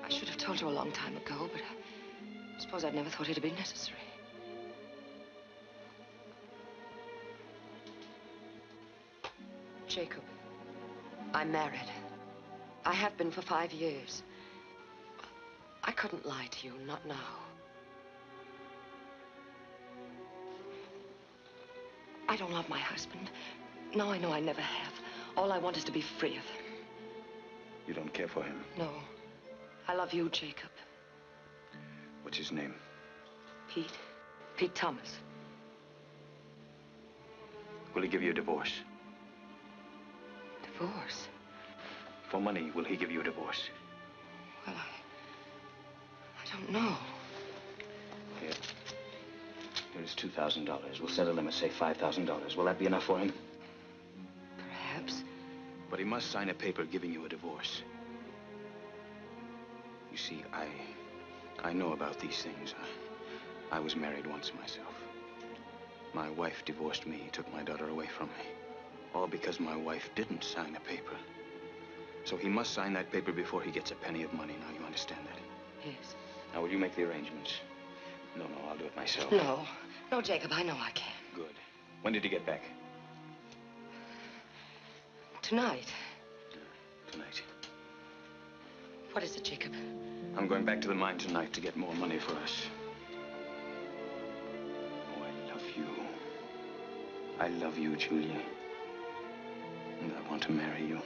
I should have told you a long time ago, but I suppose I'd never thought it'd be necessary. Jacob, I'm married. I have been for 5 years. I couldn't lie to you, not now. I don't love my husband. No, I know I never have. All I want is to be free of him. You don't care for him? No. I love you, Jacob. What's his name? Pete. Pete Thomas. Will he give you a divorce? Divorce? For money, will he give you a divorce? Well, I don't know. Here. Here's $2,000. We'll set a limit, say $5,000. Will that be enough for him? Perhaps. But he must sign a paper giving you a divorce. You see, I know about these things. I was married once myself. My wife divorced me, took my daughter away from me. All because my wife didn't sign a paper. So he must sign that paper before he gets a penny of money. Now, you understand that? Yes. Now, will you make the arrangements? No, I'll do it myself. No. No, Jacob, I know I can. Good. When did you get back? Tonight. Tonight. What is it, Jacob? I'm going back to the mine tonight to get more money for us. Oh, I love you. I love you, Julia. And I want to marry you.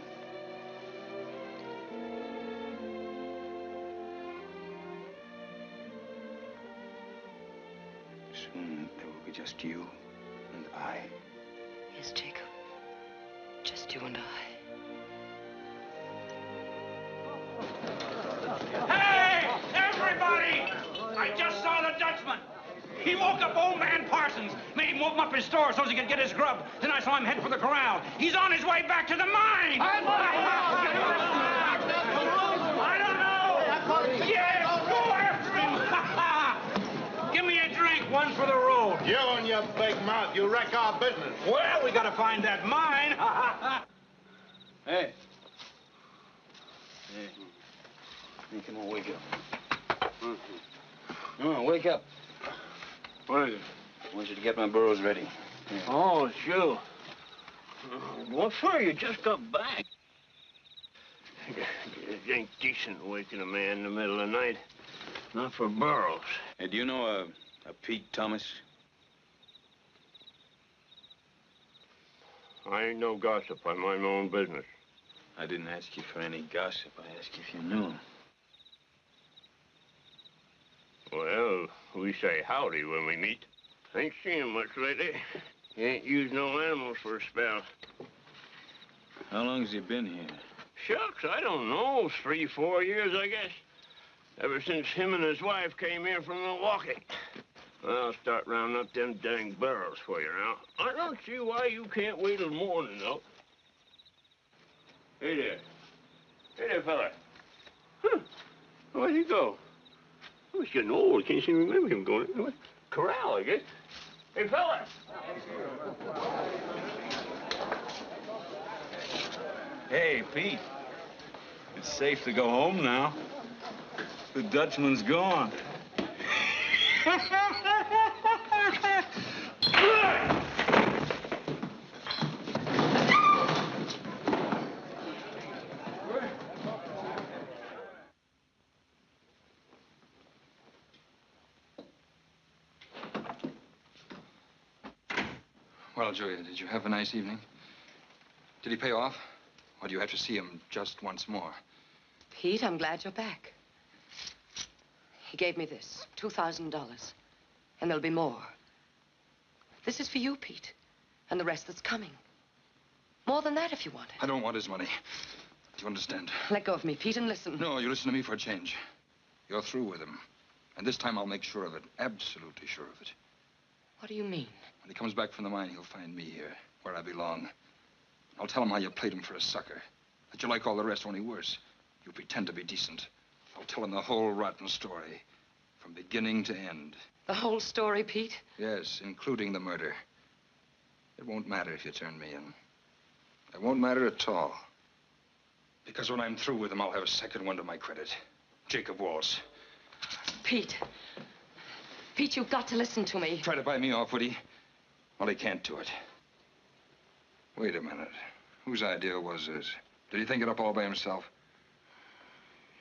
Soon there will be just you and I. Yes, Jacob. Just you and I. Hey, everybody! I just saw the Dutchman. He woke up old man Parsons, made him open up his store so he could get his grub. Then I saw him head for the corral. He's on his way back to the mine. I don't know. Yeah, go after him. Give me a drink, one for the road. You and your big mouth, you wreck our business. Well, we gotta find that mine. Hey. Hey, come on, wake up. Come on, wake up. What is it? I want you to get my burros ready. Here. Oh, sure. What for? You just got back. It ain't decent waking a man in the middle of the night. Not for Burroughs. Hey, do you know a Pete Thomas? I ain't no gossip. I mind my own business. I didn't ask you for any gossip. I asked you if you knew him. Well, we say howdy when we meet. Ain't seen him much lately. He ain't used no animals for a spell. How long has he been here? Shucks, I don't know. 3, 4 years, I guess. Ever since him and his wife came here from Milwaukee. I'll start rounding up them dang barrels for you now. I don't see why you can't wait till morning, though. Hey there. Hey there, fella. Huh. Where'd he go? Oh, he's getting old. I can't seem to remember him going. Corral, I guess. Hey, fella. Hey, Pete. It's safe to go home now. The Dutchman's gone. Well, Julia, did you have a nice evening? Did he pay off? Or do you have to see him just once more? Pete, I'm glad you're back. He gave me this, $2,000. And there'll be more. This is for you, Pete. And the rest that's coming. More than that if you want it. I don't want his money. Do you understand? Let go of me, Pete, and listen. No, you listen to me for a change. You're through with him. And this time I'll make sure of it. Absolutely sure of it. What do you mean? When he comes back from the mine, he'll find me here, where I belong. I'll tell him how you played him for a sucker. That you like all the rest, only worse. You pretend to be decent. I'll tell him the whole rotten story. From beginning to end. The whole story, Pete? Yes, including the murder. It won't matter if you turn me in. It won't matter at all. Because when I'm through with him, I'll have a second one to my credit. Jacob Walz. Pete. Pete, you've got to listen to me. Try to buy me off, would he? Well, he can't do it. Wait a minute. Whose idea was this? Did he think it up all by himself?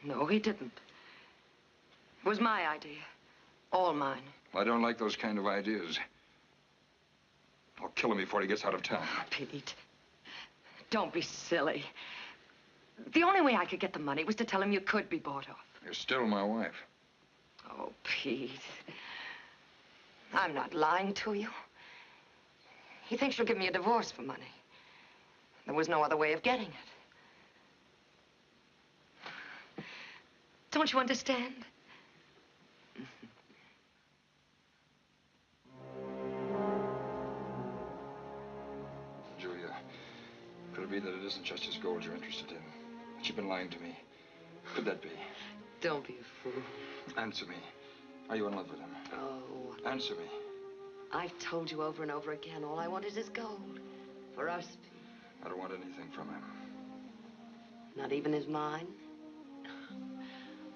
No, he didn't. It was my idea. All mine. Well, I don't like those kind of ideas. I'll kill him before he gets out of town. Oh, Pete. Don't be silly. The only way I could get the money was to tell him you could be bought off. You're still my wife. Oh, Pete. I'm not lying to you. He thinks you'll give me a divorce for money. There was no other way of getting it. Don't you understand? Julia, could it be that it isn't just his gold you're interested in? That you've been lying to me? Could that be? Don't be a fool. Answer me. Are you in love with him? Oh. Answer me. I've told you over and over again, all I want is his gold. For us. I don't want anything from him. Not even his mine?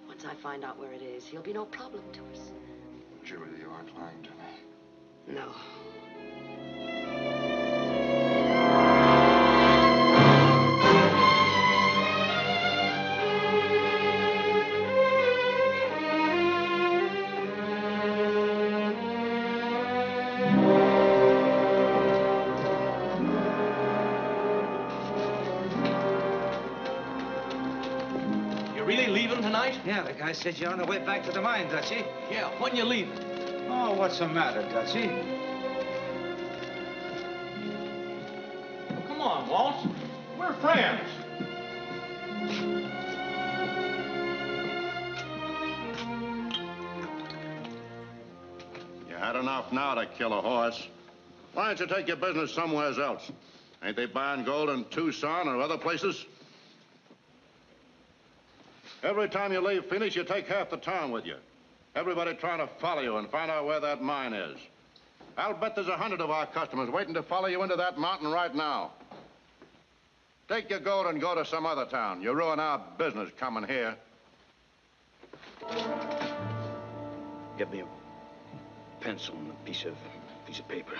Once I find out where it is, he'll be no problem to us. Julia, you aren't lying to me. No. Yeah, the guy said you're on the way back to the mine, Dutchie. Yeah, when you leaving? Oh, what's the matter, Dutchie? Well, come on, Walz. We're friends. You had enough now to kill a horse. Why don't you take your business somewhere else? Ain't they buying gold in Tucson or other places? Every time you leave Phoenix, you take half the town with you. Everybody trying to follow you and find out where that mine is. I'll bet there's 100 of our customers waiting to follow you into that mountain right now. Take your gold and go to some other town. You ruin our business coming here. Get me a pencil and a piece of paper.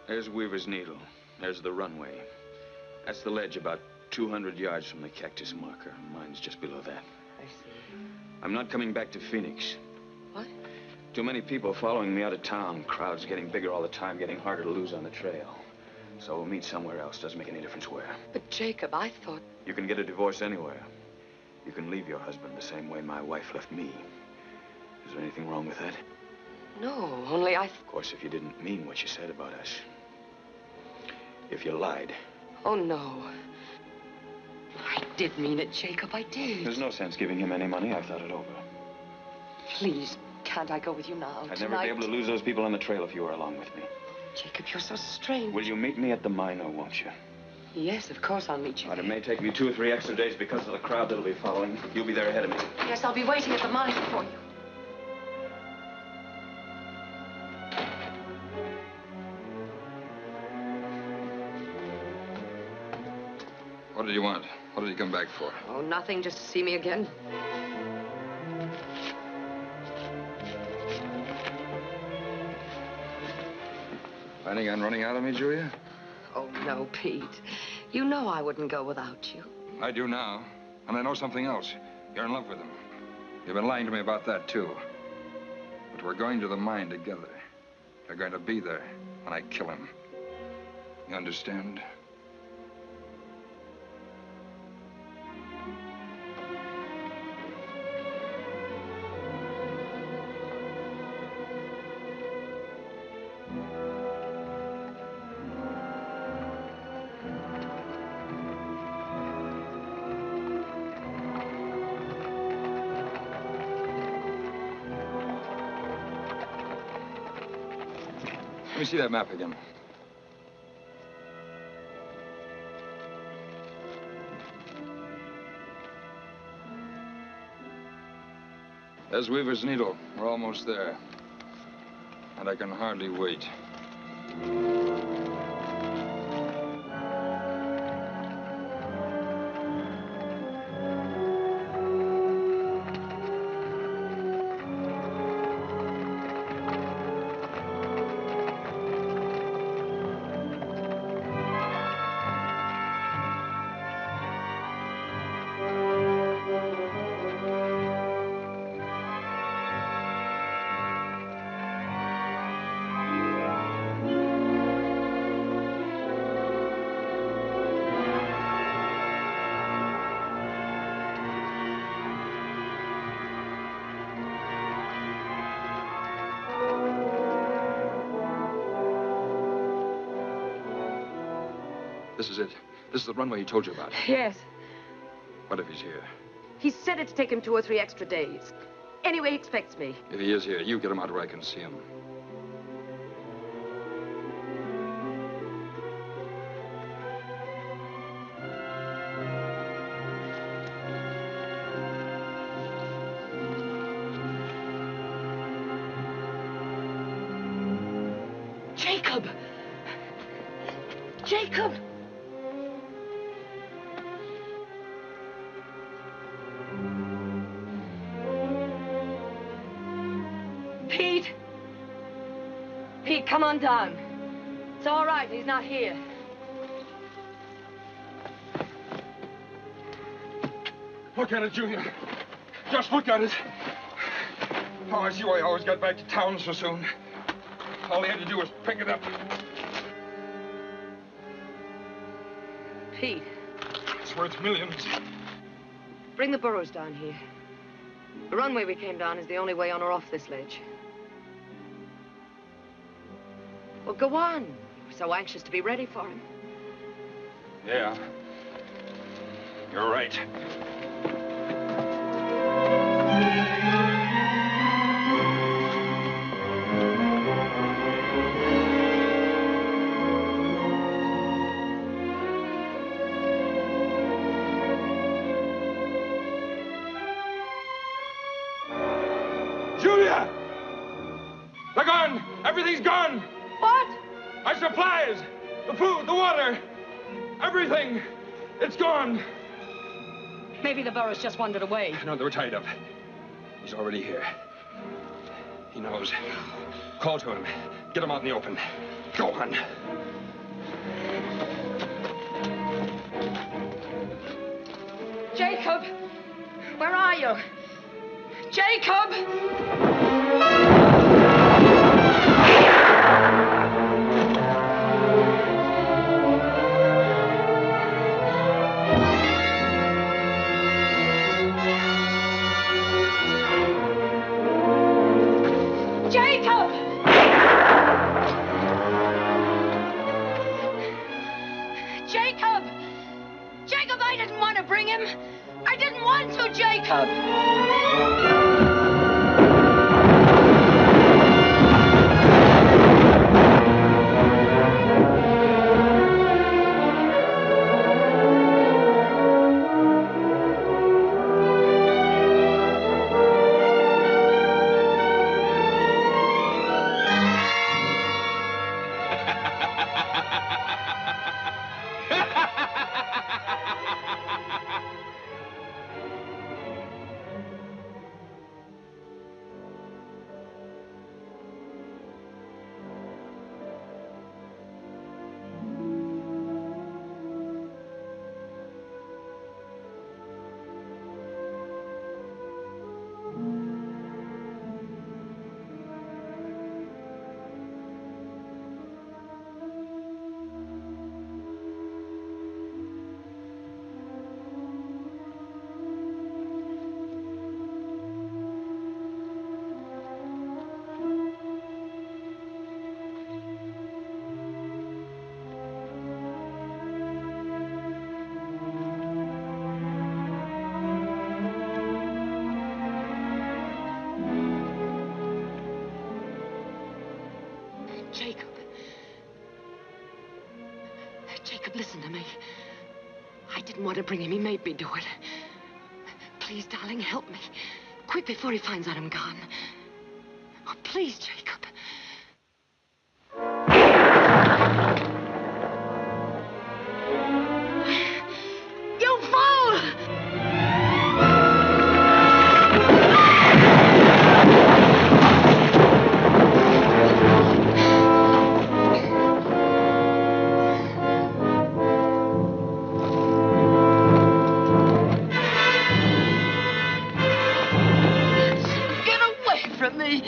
There's Weaver's Needle. There's the runway. That's the ledge about 200 yards from the cactus marker. Mine's just below that. I see. I'm not coming back to Phoenix. What? Too many people following me out of town. Crowds getting bigger all the time, getting harder to lose on the trail. So we'll meet somewhere else. Doesn't make any difference where. But, Jacob, I thought... You can get a divorce anywhere. You can leave your husband the same way my wife left me. Is there anything wrong with that? No, only I... Of course, if you didn't mean what you said about us. If you lied. Oh, no. I did mean it, Jacob, I did. There's no sense giving him any money. I've thought it over. Please, can't I go with you now, I'd never be able to lose those people on the trail if you were along with me. Jacob, you're so strange. Will you meet me at the mine or won't you? Yes, of course I'll meet you. But it may take me 2 or 3 extra days because of the crowd that'll be following. You'll be there ahead of me. Yes, I'll be waiting at the mine for you. What did you want? What did he come back for? Oh, nothing, just to see me again. Planning on running out of me, Julia? Oh, no, Pete. You know I wouldn't go without you. I do now. And I know something else. You're in love with him. You've been lying to me about that, too. But we're going to the mine together. You're going to be there when I kill him. You understand? Let me see that map again. There's Weaver's Needle. We're almost there. And I can hardly wait. This is it. This is the runway he told you about. Yes. What if he's here? He said it'd take him 2 or 3 extra days. Anyway, he expects me. If he is here, you get him out where I can see him. Jacob! Jacob! Pete! Pete, come on down. It's all right, he's not here. Look at it, Junior. Just look at it. Oh, I see why I always got back to town so soon. All he had to do was pick it up. Pete. It's worth millions. Bring the burros down here. The runway we came down is the only way on or off this ledge. Well, go on. You were so anxious to be ready for him. Yeah. You're right. Julia! They're gone! Everything's gone! What? Our supplies, the food, the water, everything. It's gone. Maybe the burros just wandered away. No, they were tied up. He's already here. He knows. Call to him. Get him out in the open. Go on. Jacob! Where are you? Jacob! Jacob! Jacob! Jacob, I didn't want to bring him. I didn't want to, Jacob. Jacob. Jacob, listen to me. I didn't want to bring him. He made me do it. Please, darling, help me. Quick, before he finds out I'm gone. Oh, please, Jacob. You fool! From me.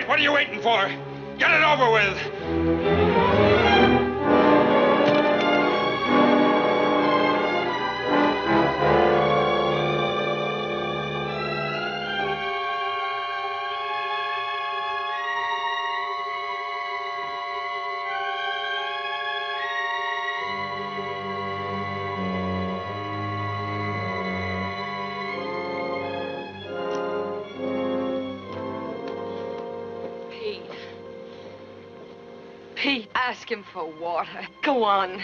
What are you waiting for? Get it over with. Pete, ask him for water. Go on.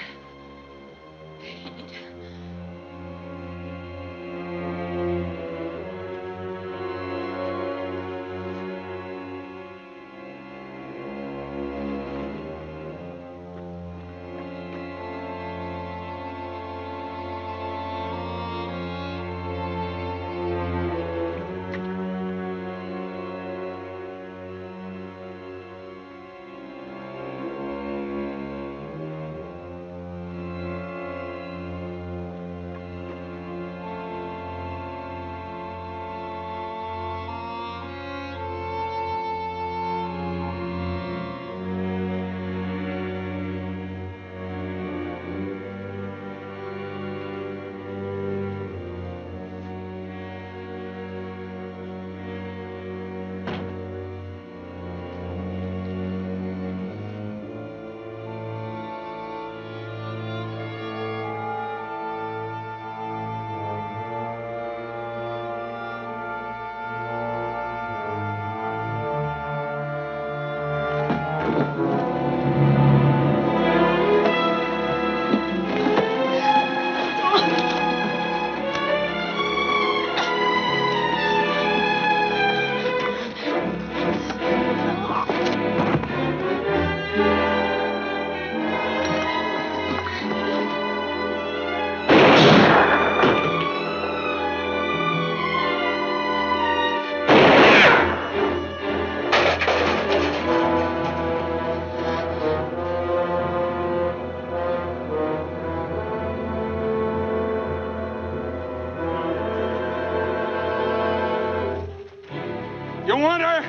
want her?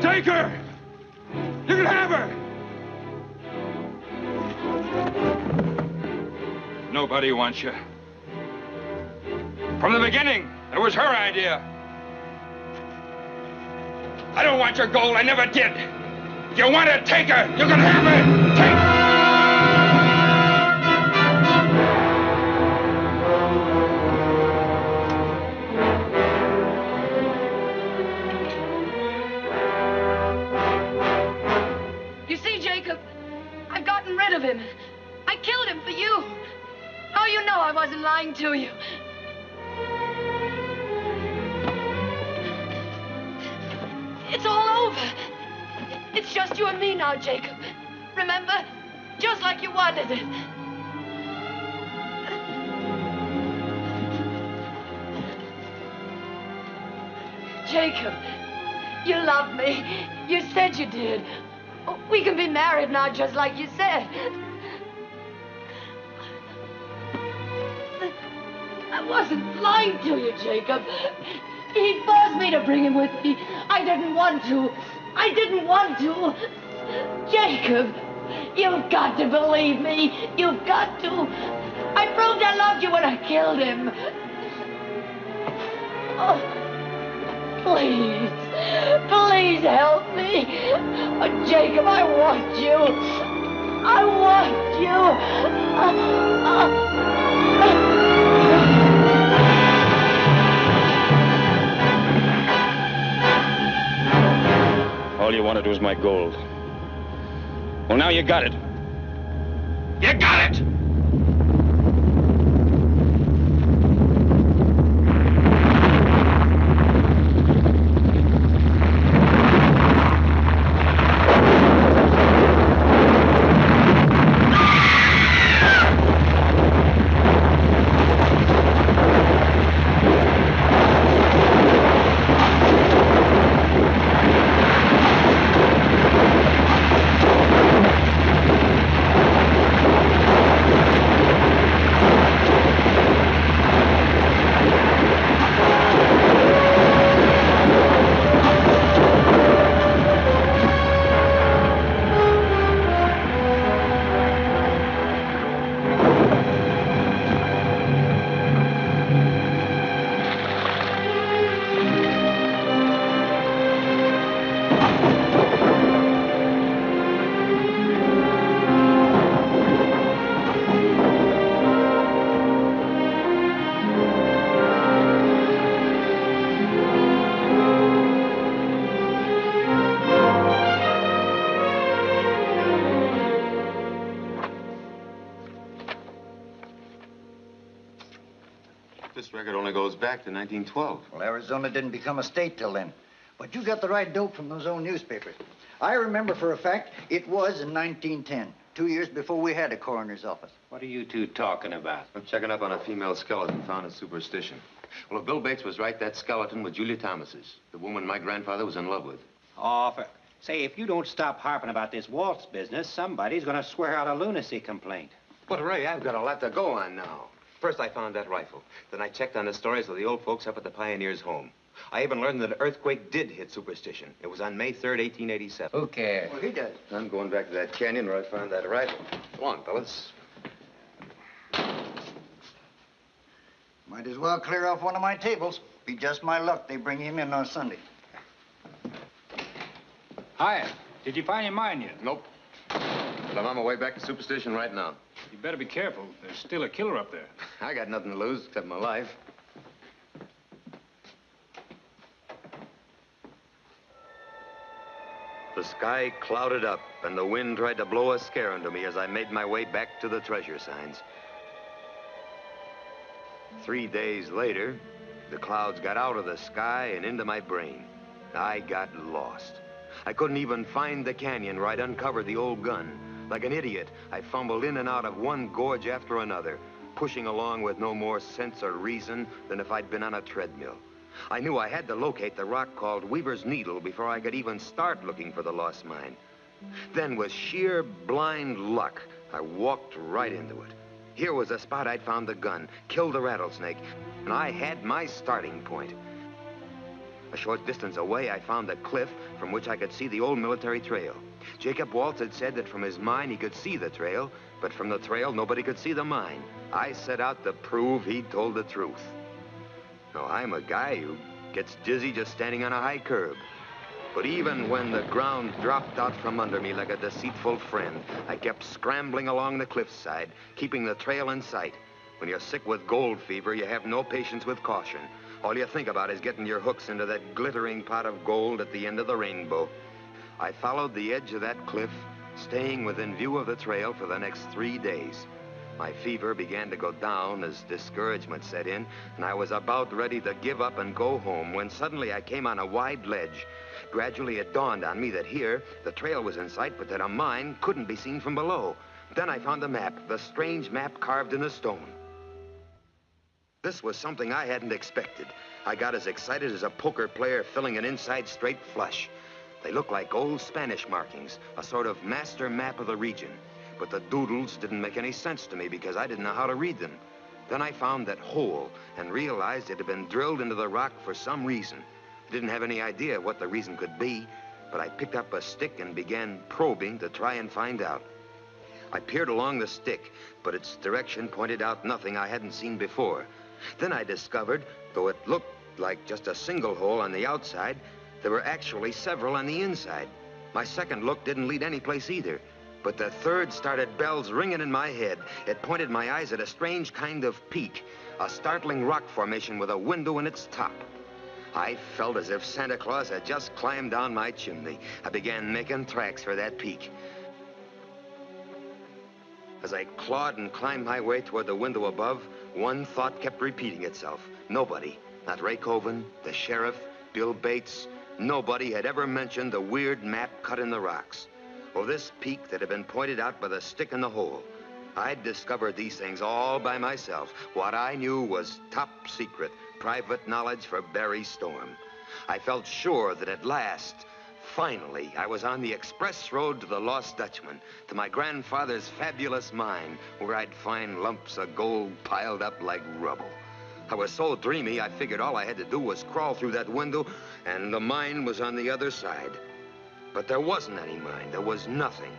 Take her! You can have her! Nobody wants you. From the beginning, it was her idea. I don't want your gold. I never did. If you want to take her, you can have her. Take her. You see, Jacob, I've gotten rid of him. I killed him for you. Oh, you know I wasn't lying to you. It's all over. It's just you and me now, Jacob. Remember? Just like you wanted it. Jacob, you love me. You said you did. We can be married now, just like you said. I wasn't lying to you, Jacob. He forced me to bring him with me. I didn't want to. I didn't want to. Jacob, you've got to believe me. You've got to. I proved I loved you when I killed him. Oh, please. Please help me. Oh, Jacob, I want you. I want you. All you wanted was my gold. Well, now you got it. You got it! This record only goes back to 1912. Well, Arizona didn't become a state till then. But you got the right dope from those old newspapers. I remember for a fact it was in 1910, 2 years before we had a coroner's office. What are you two talking about? I'm checking up on a female skeleton found in Superstition. Well, if Bill Bates was right, that skeleton was Julia Thomas's, the woman my grandfather was in love with. Oh, say, if you don't stop harping about this Walz business, somebody's gonna swear out a lunacy complaint. But, Ray, I've got a lot to go on now. First, I found that rifle. Then I checked on the stories of the old folks up at the Pioneers' home. I even learned that an earthquake did hit Superstition. It was on May 3rd, 1887. Who cares? Well, he does. I'm going back to that canyon where I found that rifle. Come on, fellas. Might as well clear off one of my tables. Be just my luck they bring him in on Sunday. Hiya. Did you find your mine yet? Nope. But I'm on my way back to Superstition right now. You better be careful. There's still a killer up there. I got nothing to lose except my life. The sky clouded up, and the wind tried to blow a scare into me as I made my way back to the treasure signs. 3 days later, the clouds got out of the sky and into my brain. I got lost. I couldn't even find the canyon where I'd uncovered the old gun. Like an idiot, I fumbled in and out of one gorge after another, pushing along with no more sense or reason than if I'd been on a treadmill. I knew I had to locate the rock called Weaver's Needle before I could even start looking for the lost mine. Then, with sheer blind luck, I walked right into it. Here was the spot I'd found the gun, killed the rattlesnake, and I had my starting point. A short distance away, I found a cliff from which I could see the old military trail. Jacob Walz had said that from his mine he could see the trail, but from the trail nobody could see the mine. I set out to prove he'd told the truth. Now, I'm a guy who gets dizzy just standing on a high curb. But even when the ground dropped out from under me like a deceitful friend, I kept scrambling along the cliffside, keeping the trail in sight. When you're sick with gold fever, you have no patience with caution. All you think about is getting your hooks into that glittering pot of gold at the end of the rainbow. I followed the edge of that cliff, staying within view of the trail for the next 3 days. My fever began to go down as discouragement set in, and I was about ready to give up and go home when suddenly I came on a wide ledge. Gradually, it dawned on me that here, the trail was in sight, but that a mine couldn't be seen from below. Then I found the map, the strange map carved in the stone. This was something I hadn't expected. I got as excited as a poker player filling an inside straight flush. They looked like old Spanish markings, a sort of master map of the region. But the doodles didn't make any sense to me because I didn't know how to read them. Then I found that hole and realized it had been drilled into the rock for some reason. I didn't have any idea what the reason could be, but I picked up a stick and began probing to try and find out. I peered along the stick, but its direction pointed out nothing I hadn't seen before. Then I discovered, though it looked like just a single hole on the outside, there were actually several on the inside. My second look didn't lead anyplace either, but the third started bells ringing in my head. It pointed my eyes at a strange kind of peak, a startling rock formation with a window in its top. I felt as if Santa Claus had just climbed down my chimney. I began making tracks for that peak. As I clawed and climbed my way toward the window above, one thought kept repeating itself. Nobody, not Ray Coven, the sheriff, Bill Bates, nobody had ever mentioned the weird map cut in the rocks, or this peak that had been pointed out by the stick in the hole. I'd discovered these things all by myself. What I knew was top secret, private knowledge for Barry Storm. I felt sure that at last, finally, I was on the express road to the Lost Dutchman, to my grandfather's fabulous mine, where I'd find lumps of gold piled up like rubble. I was so dreamy, I figured all I had to do was crawl through that window, and the mine was on the other side. But there wasn't any mine. There was nothing.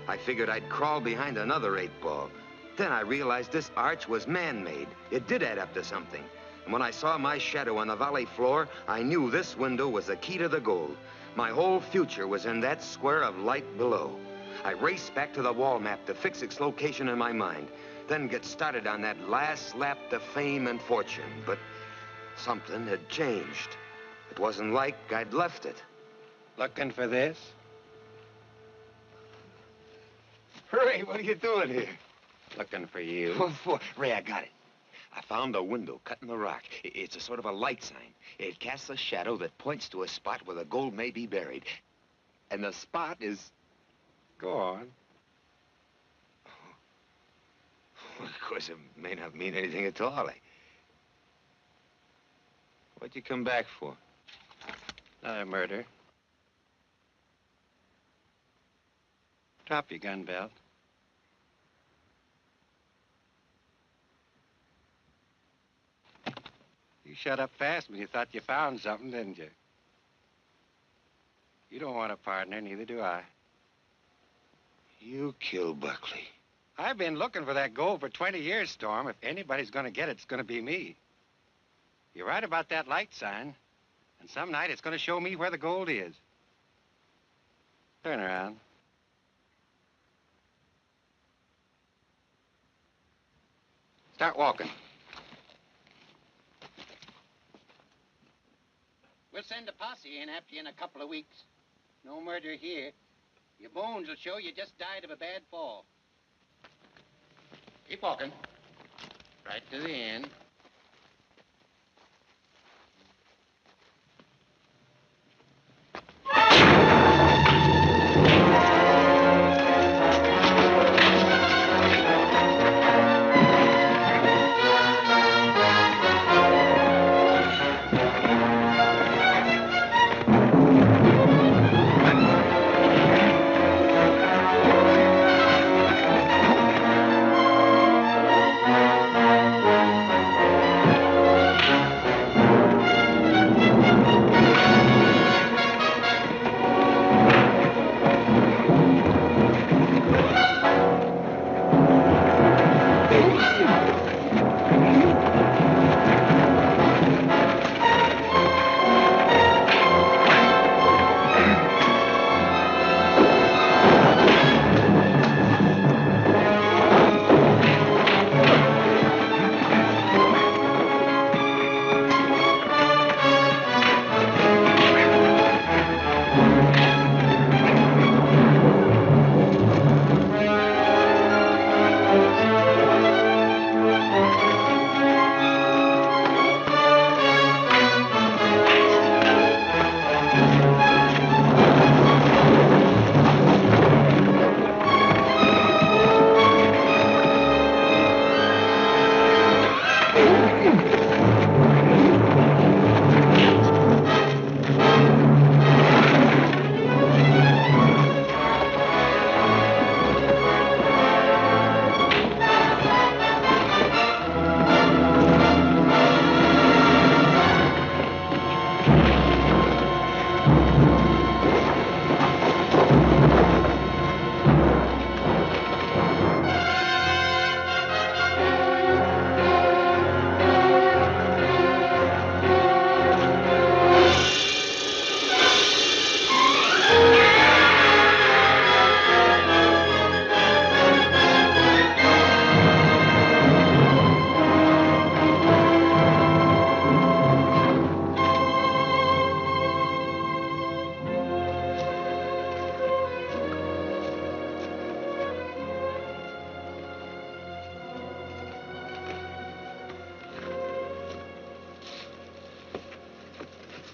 I figured I'd crawl behind another 8-ball. Then I realized this arch was man-made. It did add up to something. And when I saw my shadow on the valley floor, I knew this window was the key to the gold. My whole future was in that square of light below. I raced back to the wall map to fix its location in my mind, then get started on that last lap to fame and fortune. But something had changed. It wasn't like I'd left it. Looking for this? Ray, what are you doing here? Looking for you. What for? Ray, I got it. I found a window cut in the rock. It's a sort of a light sign. It casts a shadow that points to a spot where the gold may be buried. And the spot is... Go on. Well, of course, it may not mean anything at all. What'd you come back for? Another murder. Drop your gun belt. You shut up fast when you thought you found something, didn't you? You don't want a partner, neither do I. You killed Buckley. I've been looking for that gold for 20 years, Storm. If anybody's gonna get it, it's gonna be me. You're right about that light sign. And some night it's gonna show me where the gold is. Turn around. Start walking. We'll send a posse in after you in a couple of weeks. No murder here. Your bones will show you just died of a bad fall. Keep walking. Right to the end.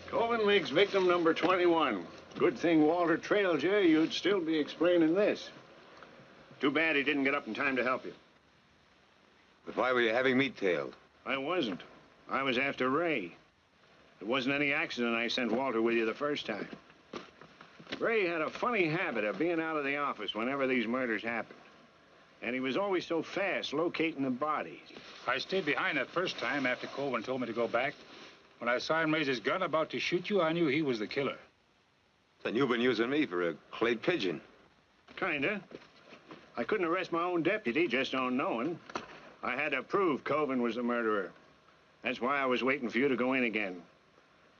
Coven makes victim number 21. Good thing Walter trailed you. You'd still be explaining this. Too bad he didn't get up in time to help you. But why were you having me tailed? I wasn't. I was after Ray. It wasn't any accident I sent Walter with you the first time. Ray had a funny habit of being out of the office whenever these murders happened. And he was always so fast locating the bodies. I stayed behind that first time after Coven told me to go back. When I saw him raise his gun about to shoot you, I knew he was the killer. Then you've been using me for a clay pigeon. Kinda. I couldn't arrest my own deputy just on knowing. I had to prove Coven was the murderer. That's why I was waiting for you to go in again.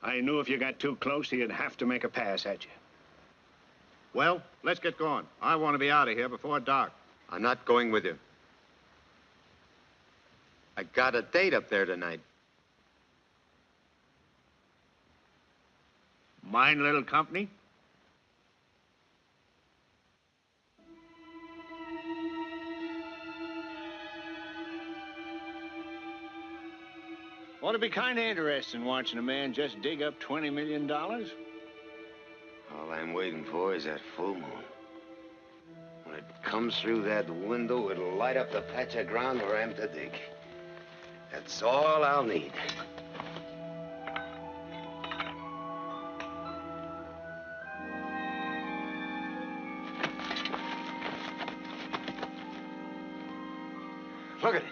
I knew if you got too close, he'd have to make a pass at you. Well, let's get going. I want to be out of here before dark. I'm not going with you. I got a date up there tonight. Mine little company? Ought to be kind of interesting watching a man just dig up $20 million. All I'm waiting for is that full moon. When it comes through that window, it'll light up the patch of ground where I'm to dig. That's all I'll need. Look at it.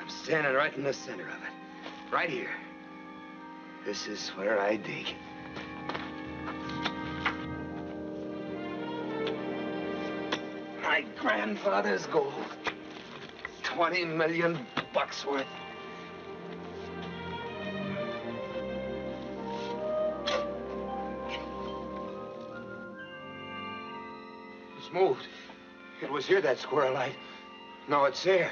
I'm standing right in the center of it. Right here. This is where I dig. My grandfather's gold. 20 million bucks worth. It's moved. It was here, that square light. Now it's there.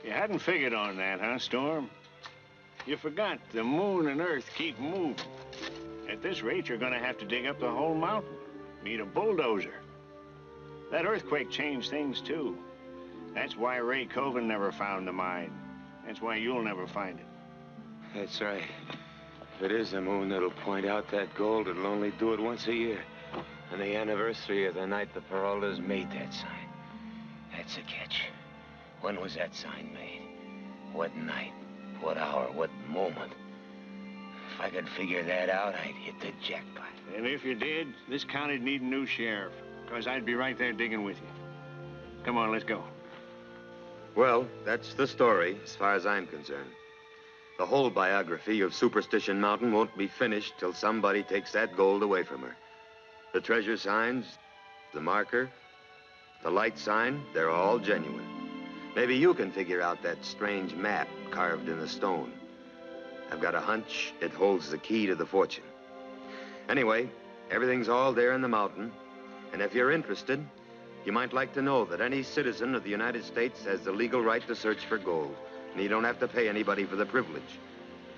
You hadn't figured on that, huh, Storm? You forgot the moon and Earth keep moving. At this rate, you're gonna have to dig up the whole mountain. Need a bulldozer. That earthquake changed things, too. That's why Ray Coven never found the mine. That's why you'll never find it. That's right. If it is the moon that'll point out that gold, it'll only do it once a year. On the anniversary of the night the Peraltas made that sign. That's a catch. When was that sign made? What night? What hour? What moment? If I could figure that out, I'd hit the jackpot. And if you did, this county'd need a new sheriff, because I'd be right there digging with you. Come on, let's go. Well, that's the story, as far as I'm concerned. The whole biography of Superstition Mountain won't be finished till somebody takes that gold away from her. The treasure signs, the marker, the light sign, they're all genuine. Maybe you can figure out that strange map carved in the stone. I've got a hunch it holds the key to the fortune. Anyway, everything's all there in the mountain, and if you're interested, you might like to know that any citizen of the United States has the legal right to search for gold, and you don't have to pay anybody for the privilege.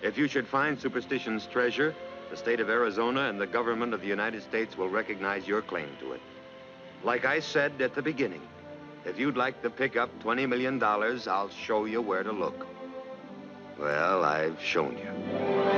If you should find Superstition's treasure, the state of Arizona and the government of the United States will recognize your claim to it. Like I said at the beginning, if you'd like to pick up $20 million, I'll show you where to look. Well, I've shown you.